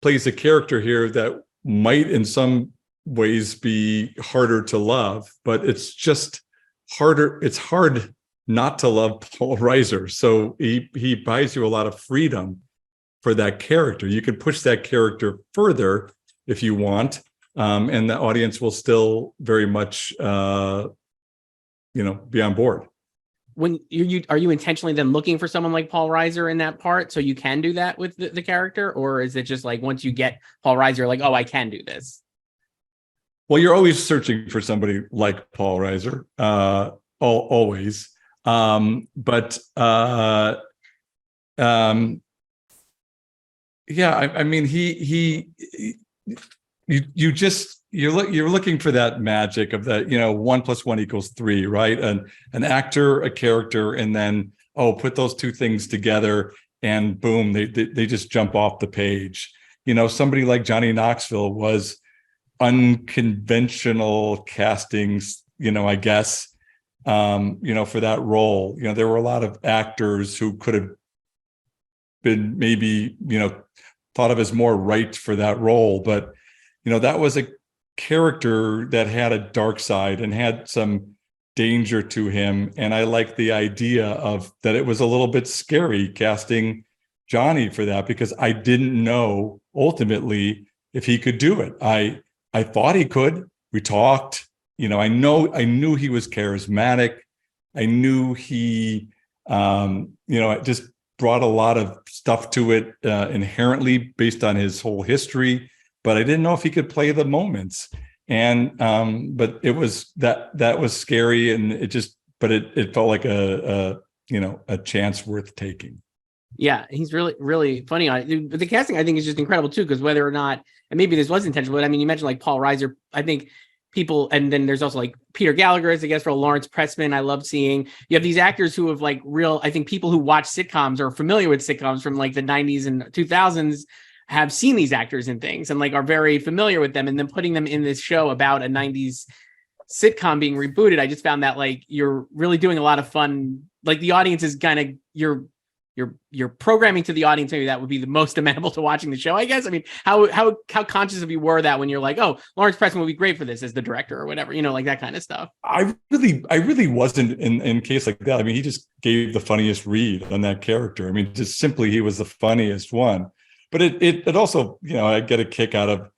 plays a character here that might in some ways be harder to love, but it's just harder. It's hard not to love Paul Reiser. So he buys you a lot of freedom for that character. You can push that character further if you want, and the audience will still very much be on board. When are you intentionally then looking for someone like Paul Reiser in that part so you can do that with the character? Or is it just like once you get Paul Reiser, like, oh, I can do this? Well, you're always searching for somebody like Paul Reiser. always. But yeah, I mean, you're looking for that magic of that, 1 + 1 = 3, right? An actor, a character, and then, put those two things together and boom, they just jump off the page. Somebody like Johnny Knoxville was unconventional castings, I guess, for that role. There were a lot of actors who could have been maybe, thought of as more right for that role. But, that was a character that had a dark side and had some danger to him. And I like the idea of that. It was a little bit scary casting Johnny for that, because I didn't know ultimately if he could do it. I thought he could. We talked, I knew he was charismatic. I knew he, it just brought a lot of stuff to it inherently based on his whole history, but I didn't know if he could play the moments. And but it was that was scary, and it felt like a chance worth taking. Yeah, he's really, really funny on it. The casting, I think, is just incredible too, because whether or not, and maybe this was intentional, but I mean, you mentioned like Paul Reiser, I think people, and then there's also like Peter Gallagher as a guest role, Lawrence Pressman. I love seeing, you have these actors who have like I think people who watch sitcoms or are familiar with sitcoms from like the 90s and 2000s have seen these actors in things and like are very familiar with them, and then putting them in this show about a 90s sitcom being rebooted. I just found that like you're really doing a lot of fun. Like the audience is kind of, you're programming to the audience maybe that would be the most amenable to watching the show, I guess. I mean, how conscious of you were that when you're like, oh, Lawrence Pressman would be great for this as the director or whatever, like that kind of stuff. I really wasn't in case like that. I mean, he just gave the funniest read on that character. I mean, just simply he was the funniest one. But it also, I get a kick out of,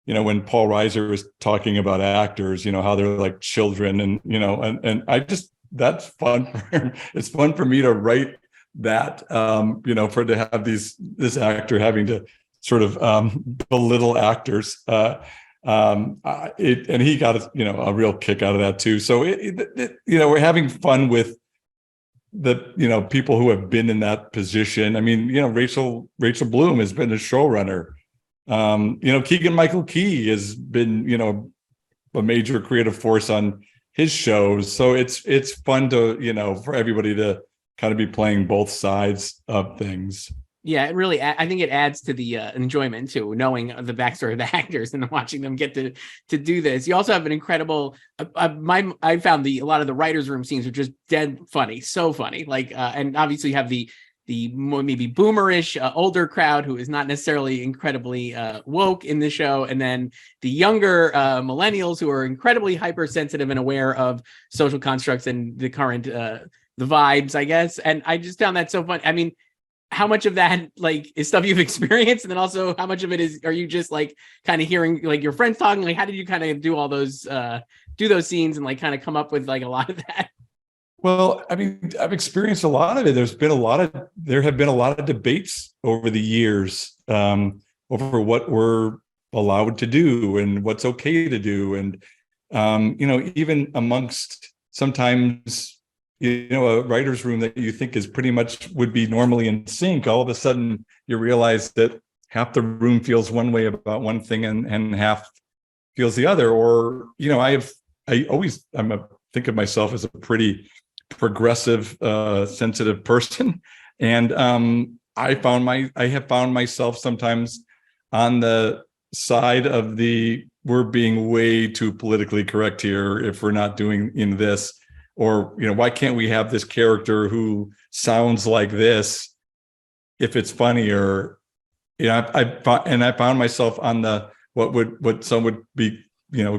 when Paul Reiser is talking about actors, how they're like children, and and I just, that's fun for him. It's fun for me to write that, for to have this actor having to sort of belittle actors, and he got a real kick out of that too. So we're having fun with the people who have been in that position. I mean, Rachel Bloom has been a showrunner. Keegan-Michael Key has been a major creative force on his shows. So it's fun to for everybody to kind of be playing both sides of things. Yeah, it really, I think it adds to the enjoyment too, knowing the backstory of the actors and watching them get to do this. You also have an incredible, I found a lot of the writer's room scenes are just dead funny, so funny. Like, and obviously you have the maybe boomerish older crowd who is not necessarily incredibly woke in the show, and then the younger millennials who are incredibly hypersensitive and aware of social constructs and the current the vibes, I guess. And I just found that so fun. I mean, how much of that like is stuff you've experienced, and then also how much of it are you just like kind of hearing like your friends talking? Like, how did you kind of do all those do those scenes and like kind of come up with like a lot of that? Well, I mean, I've experienced a lot of it. There have been a lot of debates over the years over what we're allowed to do and what's okay to do. And, even amongst sometimes, a writer's room that you think is pretty much would be normally in sync, all of a sudden you realize that half the room feels one way about one thing and half feels the other. Or, I think of myself as a pretty progressive, sensitive person. And I have found myself sometimes on the side of we're being way too politically correct here if we're not doing this, or, why can't we have this character who sounds like this if it's funnier? I found myself on the, what some would be,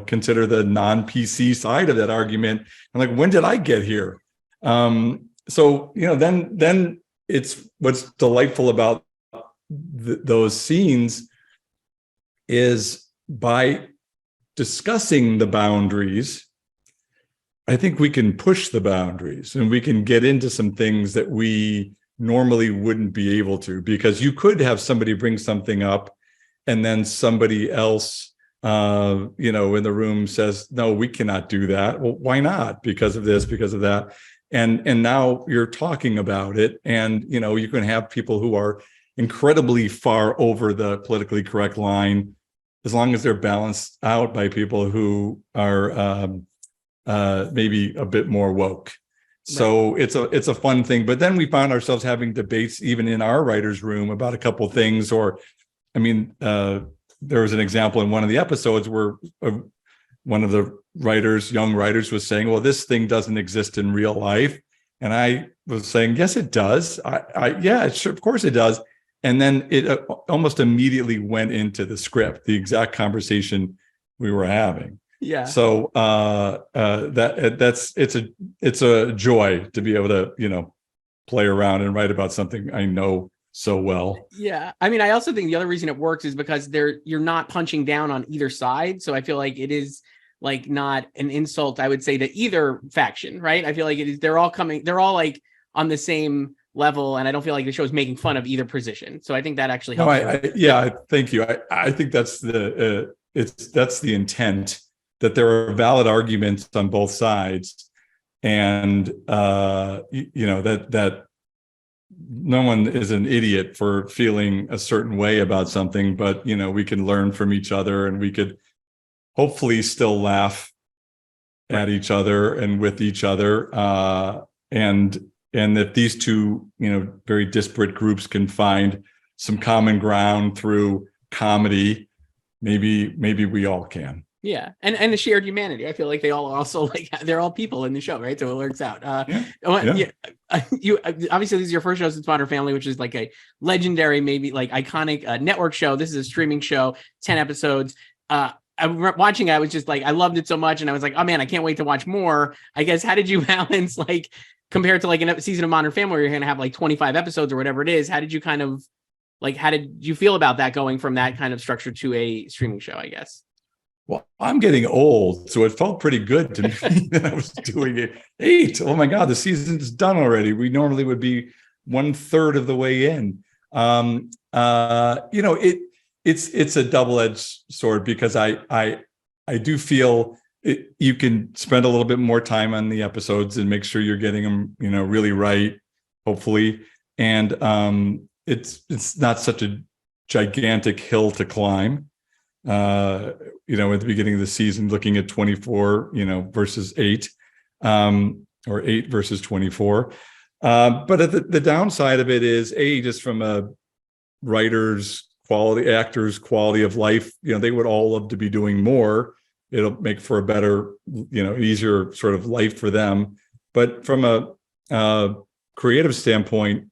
consider the non-PC side of that argument. I'm like, when did I get here? So then it's what's delightful about those scenes is by discussing the boundaries, I think we can push the boundaries and we can get into some things that we normally wouldn't be able to, because you could have somebody bring something up and then somebody else in the room says, no, we cannot do that. Well, why not? Because of this, because of that. And now you're talking about it, and you can have people who are incredibly far over the politically correct line, as long as they're balanced out by people who are maybe a bit more woke. So it's a fun thing. But then we found ourselves having debates even in our writers' room about a couple of things. Or, there was an example in one of the episodes where one of the young writers was saying, well, this thing doesn't exist in real life. And I was saying, yes, it does. Of course it does. And then it almost immediately went into the script, the exact conversation we were having. Yeah. So it's a joy to be able to, play around and write about something I know so well. Yeah. I also think the other reason it works is because you're not punching down on either side. So I feel like it is like not an insult, I would say, to either faction, right? I feel like they're all like on the same level, and I don't feel like the show is making fun of either position. So I think that actually helps. Thank you. I think that's the intent, that there are valid arguments on both sides, and that no one is an idiot for feeling a certain way about something, but we can learn from each other, and we could hopefully still laugh at each other and with each other, and that these two very disparate groups can find some common ground through comedy. Maybe we all can. Yeah, and the shared humanity. I feel like they all also they're all people in the show, right? So it works out. You obviously, this is your first show since Modern Family, which is like a legendary, maybe like iconic network show. This is a streaming show, 10 episodes. I watching, I was just like, I loved it so much, and I was like, oh man, I can't wait to watch more. I guess, how did you balance, like, compared to like a season of Modern Family where you're going to have like 25 episodes or whatever it is? How did you kind of how did you feel about that, going from that kind of structure to a streaming show, I guess? Well, I'm getting old, so it felt pretty good to me that I was doing 8. Oh my God, the season's done already. We normally would be 1/3 of the way in. It's a double-edged sword, because I do feel you can spend a little bit more time on the episodes and make sure you're getting them, really right, hopefully. And it's not such a gigantic hill to climb. At the beginning of the season, looking at 24, versus 8, or 8 versus 24. But at the downside of it is, just from a writer's quality, actor's quality of life, they would all love to be doing more. It'll make for a better, easier sort of life for them. But from a creative standpoint,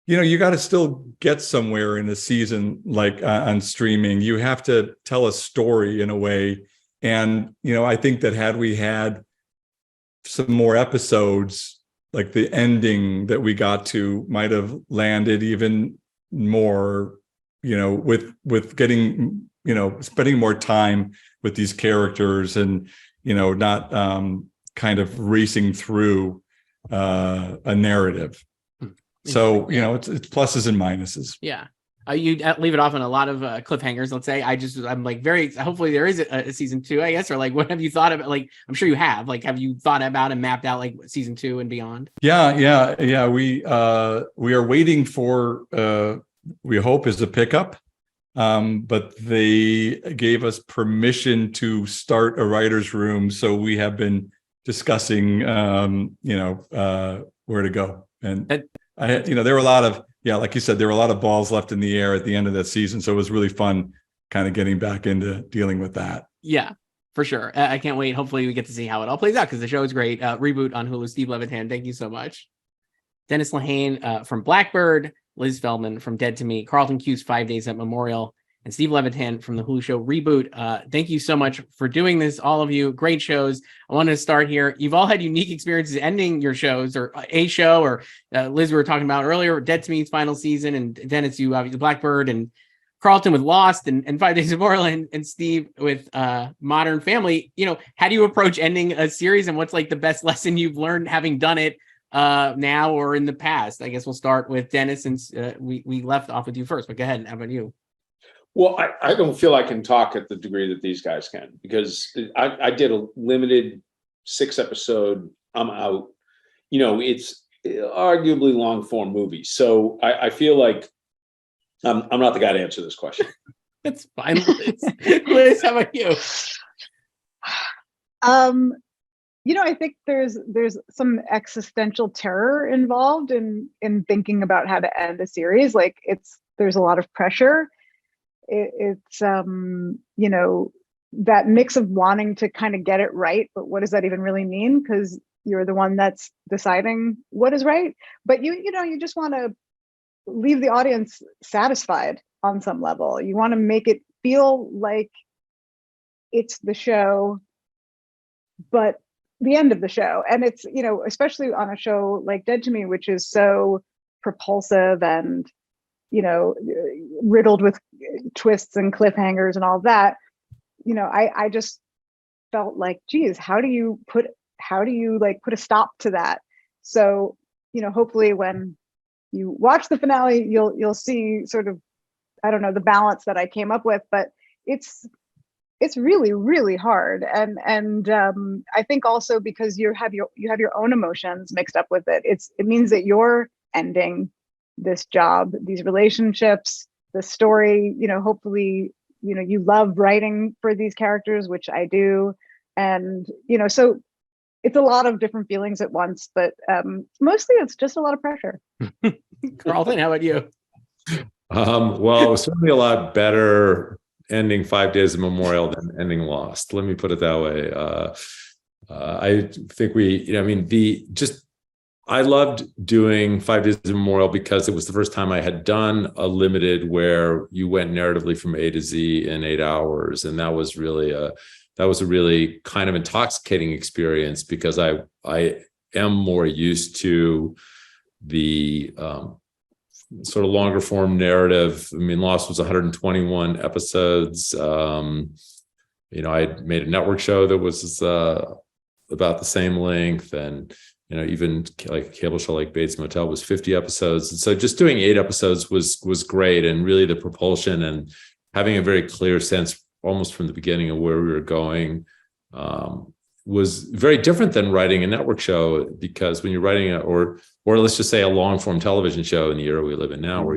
you got to still get somewhere in a season, like on streaming. You have to tell a story in a way. And, I think that had we had some more episodes, like the ending that we got to might have landed even more, with getting, spending more time with these characters, and, not kind of racing through a narrative. So, it's pluses and minuses. Yeah. You leave it off on a lot of cliffhangers, let's say. I'm like hopefully there is a season 2, I guess, or like, what have you thought about? Like, I'm sure you have, like, have you thought about and mapped out like season 2 and beyond? Yeah. We are waiting for, we hope, is a pickup. But they gave us permission to start a writer's room. So we have been discussing, where to go. And there were a lot of, like you said, there were a lot of balls left in the air at the end of that season. So it was really fun kind of getting back into dealing with that. Yeah, for sure. I can't wait. Hopefully we get to see how it all plays out, because the show is great. Reboot on Hulu. Steve Levitan, thank you so much. Dennis Lehane from Blackbird, Liz Feldman from Dead to Me, Carlton Cuse, 5 Days at Memorial, and Steve Levitan from the Hulu show Reboot. Thank you so much for doing this, all of you. Great shows. I wanted to start here. You've all had unique experiences ending your shows, or a show, or Liz, we were talking about earlier, Dead to Me's final season, and Dennis, you obviously Blackbird, and Carlton with Lost, and 5 Days of Memorial, and Steve with Modern Family. How do you approach ending a series, and what's like the best lesson you've learned having done it now or in the past? I guess we'll start with Dennis, since we left off with you first, but go ahead. How about you? Well, I don't feel I can talk at the degree that these guys can, because I did a limited 6-episode, I'm out. It's arguably long form movie. So I feel like I'm not the guy to answer this question. That's fine, Liz. Liz, how about you? I think there's some existential terror involved in thinking about how to end a series. Like there's a lot of pressure. It's that mix of wanting to kind of get it right, but what does that even really mean? Because you're the one that's deciding what is right. But you just want to leave the audience satisfied on some level. You want to make it feel like it's the show, but the end of the show. And it's, especially on a show like Dead to Me, which is so propulsive and, riddled with twists and cliffhangers and all of that. I just felt like, geez, how do you put a stop to that? So, hopefully when you watch the finale, you'll see sort of, I don't know, the balance that I came up with, but it's really, really hard. And I think also because you have your own emotions mixed up with it. It means that you're ending this job, these relationships, the story, hopefully, you love writing for these characters, which I do. And, so it's a lot of different feelings at once, but mostly it's just a lot of pressure. Carlton, how about you? Well, it was certainly a lot better ending 5 Days of Memorial than ending Lost. Let me put it that way. I think I loved doing 5 Days of Memorial because it was the first time I had done a limited where you went narratively from A to Z in 8 hours. And that was a really kind of intoxicating experience, because I am more used to the sort of longer form narrative. I mean, Lost was 121 episodes. I had made a network show that was about the same length, and even like a cable show like Bates Motel was 50 episodes. And so just doing 8 episodes was great, and really the propulsion and having a very clear sense almost from the beginning of where we were going was very different than writing a network show, because when you're writing or let's just say a long form television show in the era we live in now, where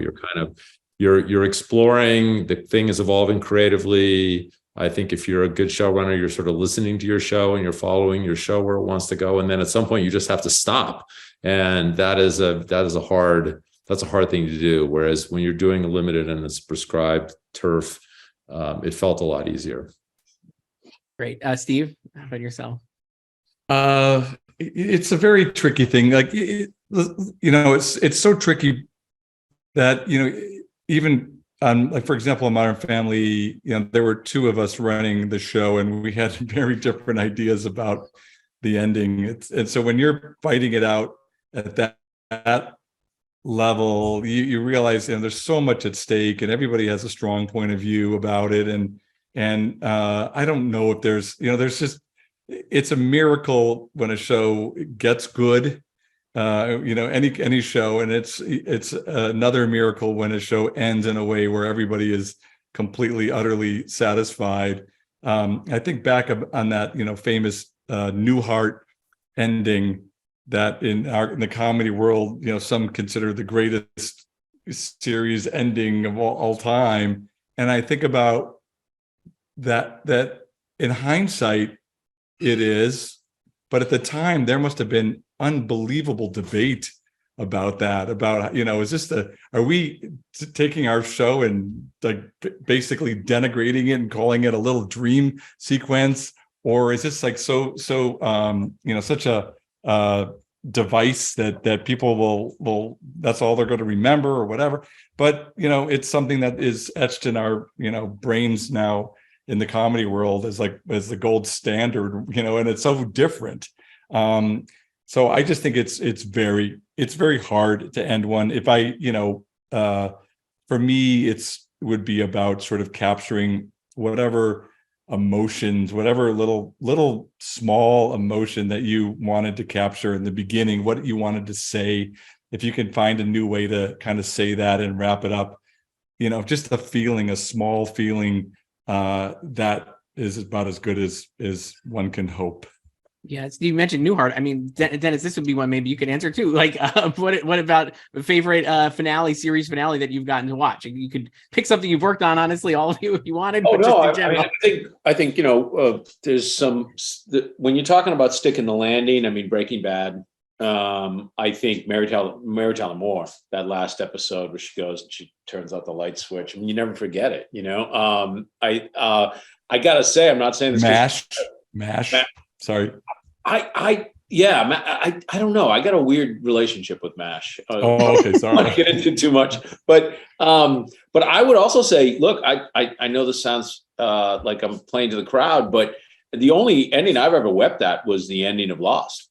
you're exploring, the thing is evolving creatively. I think if you're a good showrunner, you're sort of listening to your show and you're following your show where it wants to go. And then at some point you just have to stop. And that's a hard thing to do. Whereas when you're doing a limited and it's prescribed turf, it felt a lot easier. Great. Steve, how about yourself? It's a very tricky thing. Like, it's so tricky that, even like, for example, in Modern Family, there were 2 of us running the show and we had very different ideas about the ending. And so when you're fighting it out at that level, you realize, there's so much at stake and everybody has a strong point of view about it. And I don't know if there's just, it's a miracle when a show gets good. Any show, and it's another miracle when a show ends in a way where everybody is completely, utterly satisfied. I think back on that, famous Newhart ending that in the comedy world, some consider the greatest series ending of all time. And I think about that in hindsight, it is, but at the time there must have been unbelievable debate about that, are we taking our show and like basically denigrating it and calling it a little dream sequence, or is this like so such a device that people will that's all they're going to remember or whatever. But it's something that is etched in our brains now in the comedy world as the gold standard, and it's so different. So I just think it's very hard to end one. If for me, it would be about sort of capturing whatever emotions, whatever little small emotion that you wanted to capture in the beginning, what you wanted to say. If you can find a new way to kind of say that and wrap it up, just a small feeling that is about as good as one can hope. Yeah, you mentioned Newhart. I mean, Dennis, this would be one maybe you could answer too. Like, what about the favorite series finale that you've gotten to watch? You could pick something you've worked on, honestly, all of you, if you wanted. Oh, but no, just in general. I think there's when you're talking about sticking the landing. I mean, Breaking Bad. I think Mary Tyler Moore, that last episode where she goes and she turns out the light switch. I mean, you never forget it. I gotta say, I'm not saying this. MASH. Sorry. I don't know. I got a weird relationship with MASH. Okay, sorry. I don't get into too much, but I would also say, look, I know this sounds like I'm playing to the crowd, but the only ending I've ever wept at was the ending of Lost.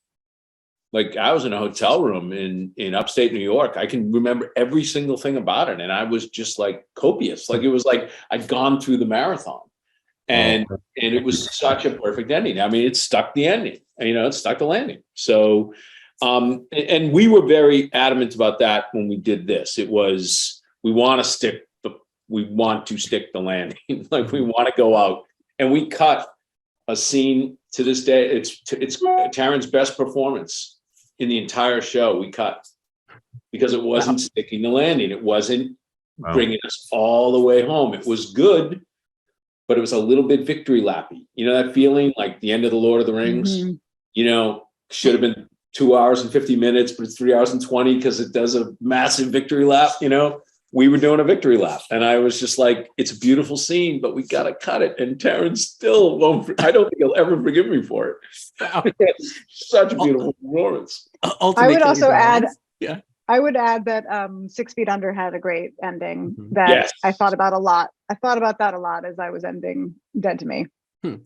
Like, I was in a hotel room in upstate New York. I can remember every single thing about it, and I was just like copious. Like, it was like I'd gone through the marathon. And it was such a perfect ending. I mean, it stuck the ending, it stuck the landing. So, and we were very adamant about that when we did this. It was, we want to stick the landing. Like, we want to go out, and we cut a scene to this day. It's Taran's best performance in the entire show. We cut because it wasn't sticking the landing. It wasn't bringing us all the way home. It was good, but it was a little bit victory lappy. That feeling like the end of the Lord of the Rings, should have been 2 hours and 50 minutes, but it's 3 hours and 20 because it does a massive victory lap. We were doing a victory lap, and I was just like, it's a beautiful scene, but we got to cut it. And Taran still won't, I don't think he'll ever forgive me for it. It's such a beautiful performance. I would also add, I would add that 6 Feet Under had a great ending that I thought about a lot. I thought about that a lot as I was ending Dead to Me.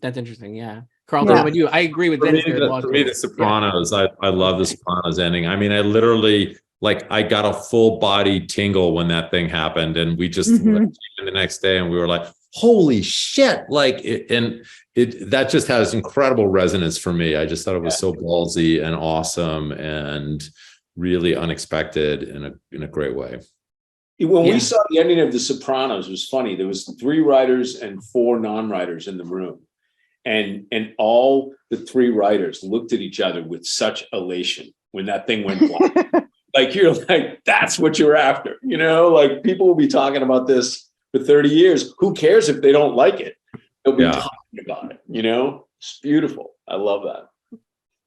That's interesting. Yeah. Carlton, how about you? I agree with Dennis. For me, The Sopranos, I love The Sopranos ending. I mean, I literally, I got a full body tingle when that thing happened, and we just the next day, and we were like, holy shit. That just has incredible resonance for me. I just thought it was so ballsy and awesome and really unexpected in a great way. When we saw the ending of The Sopranos, it was funny. There was 3 writers and 4 non-writers in the room. And all the 3 writers looked at each other with such elation when that thing went live. You're like, that's what you're after. People will be talking about this for 30 years. Who cares if they don't like it? They'll be talking about it. It's beautiful. I love that.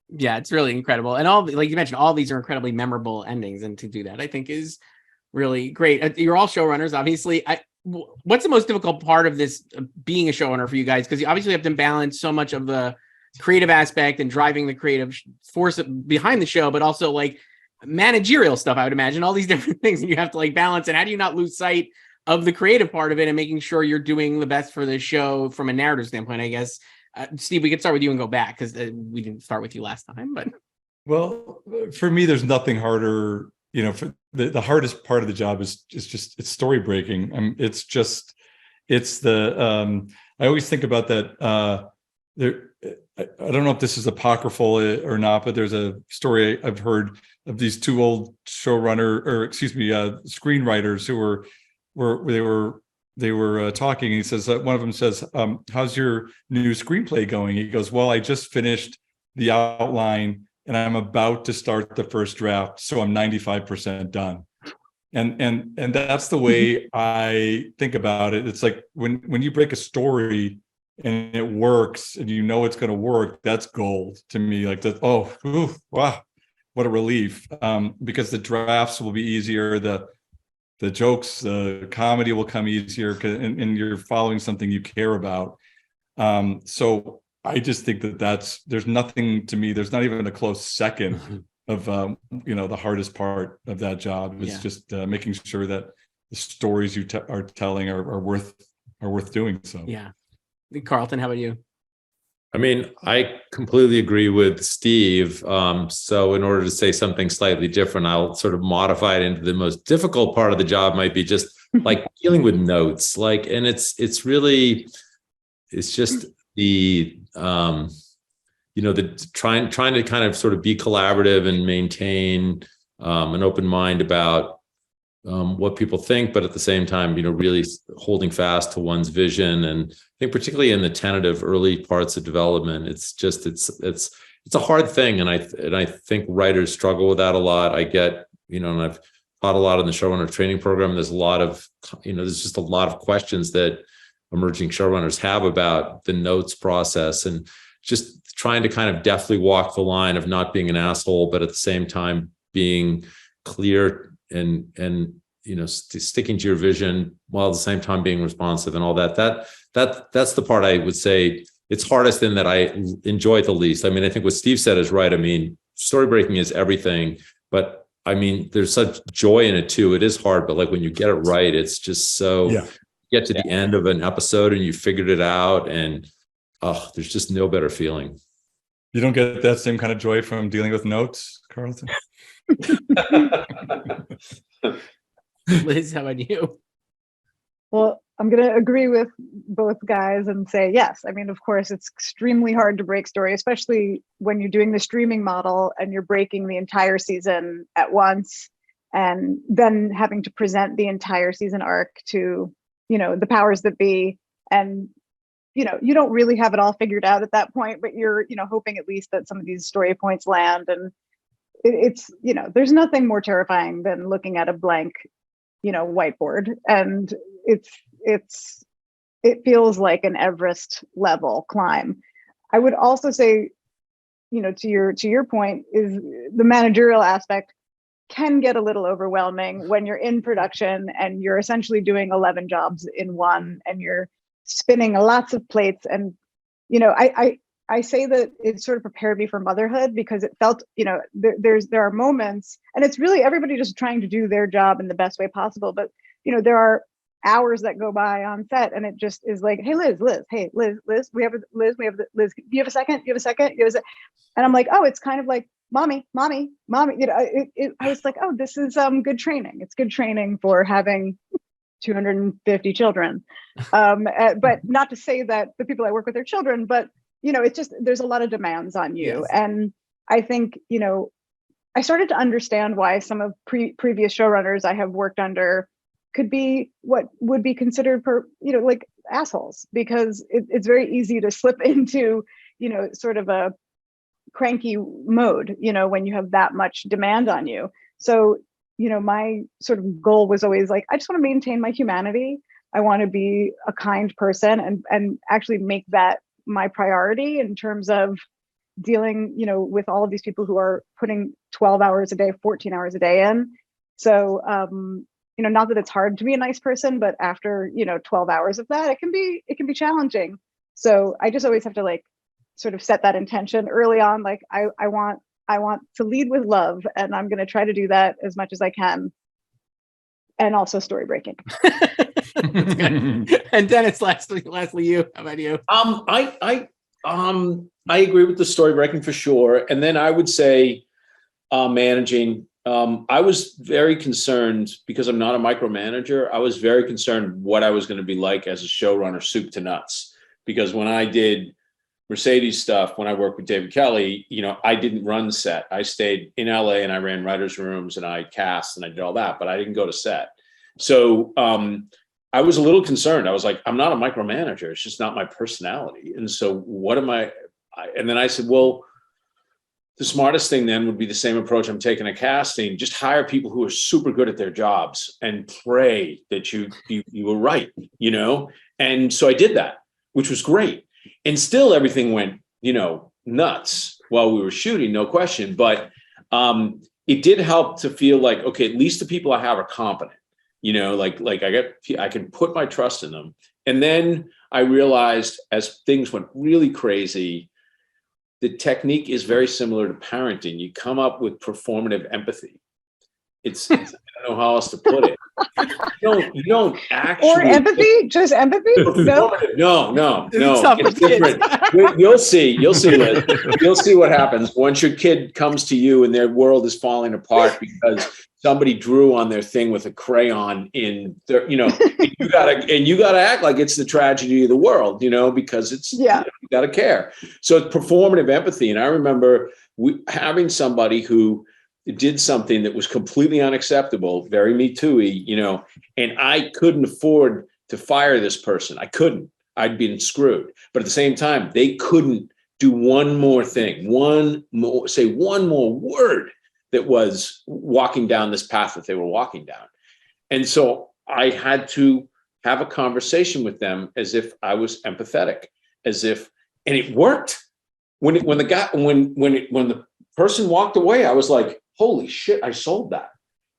Yeah, it's really incredible. And all, like you mentioned, all these are incredibly memorable endings. And to do that, I think is really great. You're all showrunners, obviously. What's the most difficult part of this being a showrunner for you guys? Because you obviously have to balance so much of the creative aspect and driving the creative force behind the show, but also managerial stuff, I would imagine, all these different things, and you have to balance. And how do you not lose sight of the creative part of it and making sure you're doing the best for the show from a narrative standpoint, I guess? Steve, we could start with you and go back because we didn't start with you last time. But for me, there's nothing harder. For the hardest part of the job is just it's story breaking. I always think about that. I don't know if this is apocryphal or not, but there's a story I've heard of these 2 old screenwriters who were talking. And he says one of them says, "How's your new screenplay going?" He goes, "Well, I just finished the outline and I'm about to start the first draft, so I'm 95% done." And that's the way I think about it. It's like when you break a story and it works and it's going to work, that's gold to me. Wow, what a relief. Because the drafts will be easier, the jokes, the comedy will come easier, and you're following something you care about. So I just think there's nothing to me. There's not even a close second of the hardest part of that job is just making sure that the stories you are telling are worth doing. So Carlton, how about you? I mean, I completely agree with Steve. So in order to say something slightly different, I'll sort of modify it into the most difficult part of the job might be just dealing with notes. And it's just the the trying to kind of sort of be collaborative and maintain an open mind about what people think, but at the same time, really holding fast to one's vision. And I think particularly in the tentative early parts of development, it's a hard thing. And I think writers struggle with that a lot. I get, and I've taught a lot in the showrunner training program. There's a lot of, there's just a lot of questions that emerging showrunners have about the notes process, and just trying to kind of deftly walk the line of not being an asshole, but at the same time being clear and sticking to your vision while at the same time being responsive and all that. That's the part I would say it's hardest in, that I enjoy the least. I mean, I think what Steve said is right. I mean, story breaking is everything, but I mean, there's such joy in it too. It is hard, but like when you get it right, it's just so, you get to the end of an episode and you figured it out, and there's just no better feeling. You don't get that same kind of joy from dealing with notes, Carlton? Liz, how about you? Well, I'm going to agree with both guys and say yes. I mean, of course, it's extremely hard to break story, especially when you're doing the streaming model and you're breaking the entire season at once, and then having to present the entire season arc to, the powers that be. And, you don't really have it all figured out at that point, but you're, hoping at least that some of these story points land. And it's, there's nothing more terrifying than looking at a blank, whiteboard. And it feels like an Everest level climb. I would also say, to your point, is the managerial aspect can get a little overwhelming when you're in production and you're essentially doing 11 jobs in one, and you're spinning lots of plates. And I say that it sort of prepared me for motherhood, because it felt, there are moments, and it's really everybody just trying to do their job in the best way possible. But, there are hours that go by on set, and it just is like, hey, Liz, hey, Liz, we have Liz, do you have a second? And I'm like, oh, it's kind of like, mommy. I was like, oh, this is good training. It's good training for having 250 children. But not to say that the people I work with are children, but it's just, there's a lot of demands on you. Yes. And I think, I started to understand why some of previous showrunners I have worked under could be what would be considered like assholes, because it's very easy to slip into, sort of a cranky mode, when you have that much demand on you. So, my sort of goal was always like, I just want to maintain my humanity. I want to be a kind person and actually make that my priority in terms of dealing, with all of these people who are putting 12 hours a day, 14 hours a day in. So, not that it's hard to be a nice person, but after, 12 hours of that, it can be challenging. So I just always have to like sort of set that intention early on. Like I want to lead with love, and I'm going to try to do that as much as I can. And also story breaking. And Dennis, lastly, you, how about you? I agree with the story breaking for sure. And then I would say managing. I was very concerned, because I'm not a micromanager. I was very concerned what I was going to be like as a showrunner, soup to nuts. Because when I did Mercedes stuff, when I worked with David Kelly, I didn't run set. I stayed in LA and I ran writers' rooms and I cast and I did all that, but I didn't go to set. So I was a little concerned. I was like, I'm not a micromanager. It's just not my personality. And so what am I? And then I said, well, the smartest thing then would be the same approach I'm taking to casting. Just hire people who are super good at their jobs and pray that you were right, And so I did that, which was great. And still everything went, nuts while we were shooting, no question. But it did help to feel like, okay, at least the people I have are competent, I can put my trust in them. And then I realized, as things went really crazy, the technique is very similar to parenting. You come up with performative empathy. I don't know how else to put it. You don't actually. Or empathy? Just empathy? No. It's different. You'll see, Liz. You'll see what happens once your kid comes to you and their world is falling apart because somebody drew on their thing with a crayon in their, you gotta act like it's the tragedy of the world, because it's, you gotta care. So it's performative empathy. And I remember having somebody who did something that was completely unacceptable, very Me Too-y, and I couldn't afford to fire this person. I couldn't. I'd been screwed. But at the same time, they couldn't do one more thing, say one more word that was walking down this path that they were walking down. And so I had to have a conversation with them as if I was empathetic, and it worked. When the person walked away, I was like, holy shit, I sold that.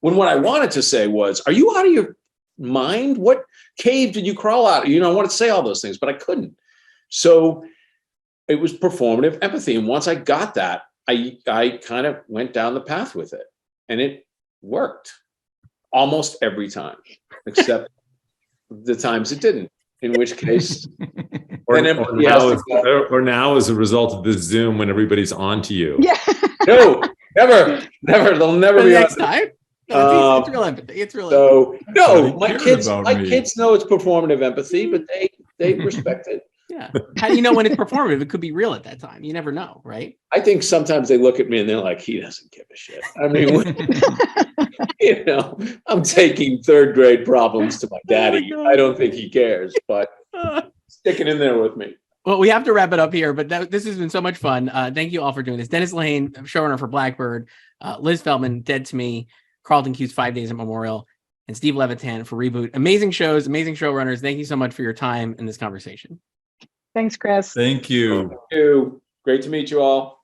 When what I wanted to say was, are you out of your mind? What cave did you crawl out of? I wanted to say all those things, but I couldn't. So it was performative empathy. And once I got that, I kind of went down the path with it, and it worked almost every time, except the times it didn't, in which case or now as a result of this Zoom when everybody's on to you. Yeah. No, never. They'll never be next time. No, it's real empathy. It's real empathy. No, my kids know it's performative empathy, but they respect it. Yeah. How do you know when it's performative? It could be real at that time. You never know, right? I think sometimes they look at me and they're like, he doesn't give a shit. I mean, I'm taking third grade problems to my daddy. I don't think he cares, but sticking in there with me. Well, we have to wrap it up here, but this has been so much fun. Thank you all for doing this. Dennis Lehane, showrunner for Blackbird, Liz Feldman, Dead to Me, Carlton Cuse, 5 Days at Memorial, and Steve Levitan for Reboot. Amazing shows, amazing showrunners. Thank you so much for your time in this conversation. Thanks, Chris. Thank you. Thank you. Great to meet you all.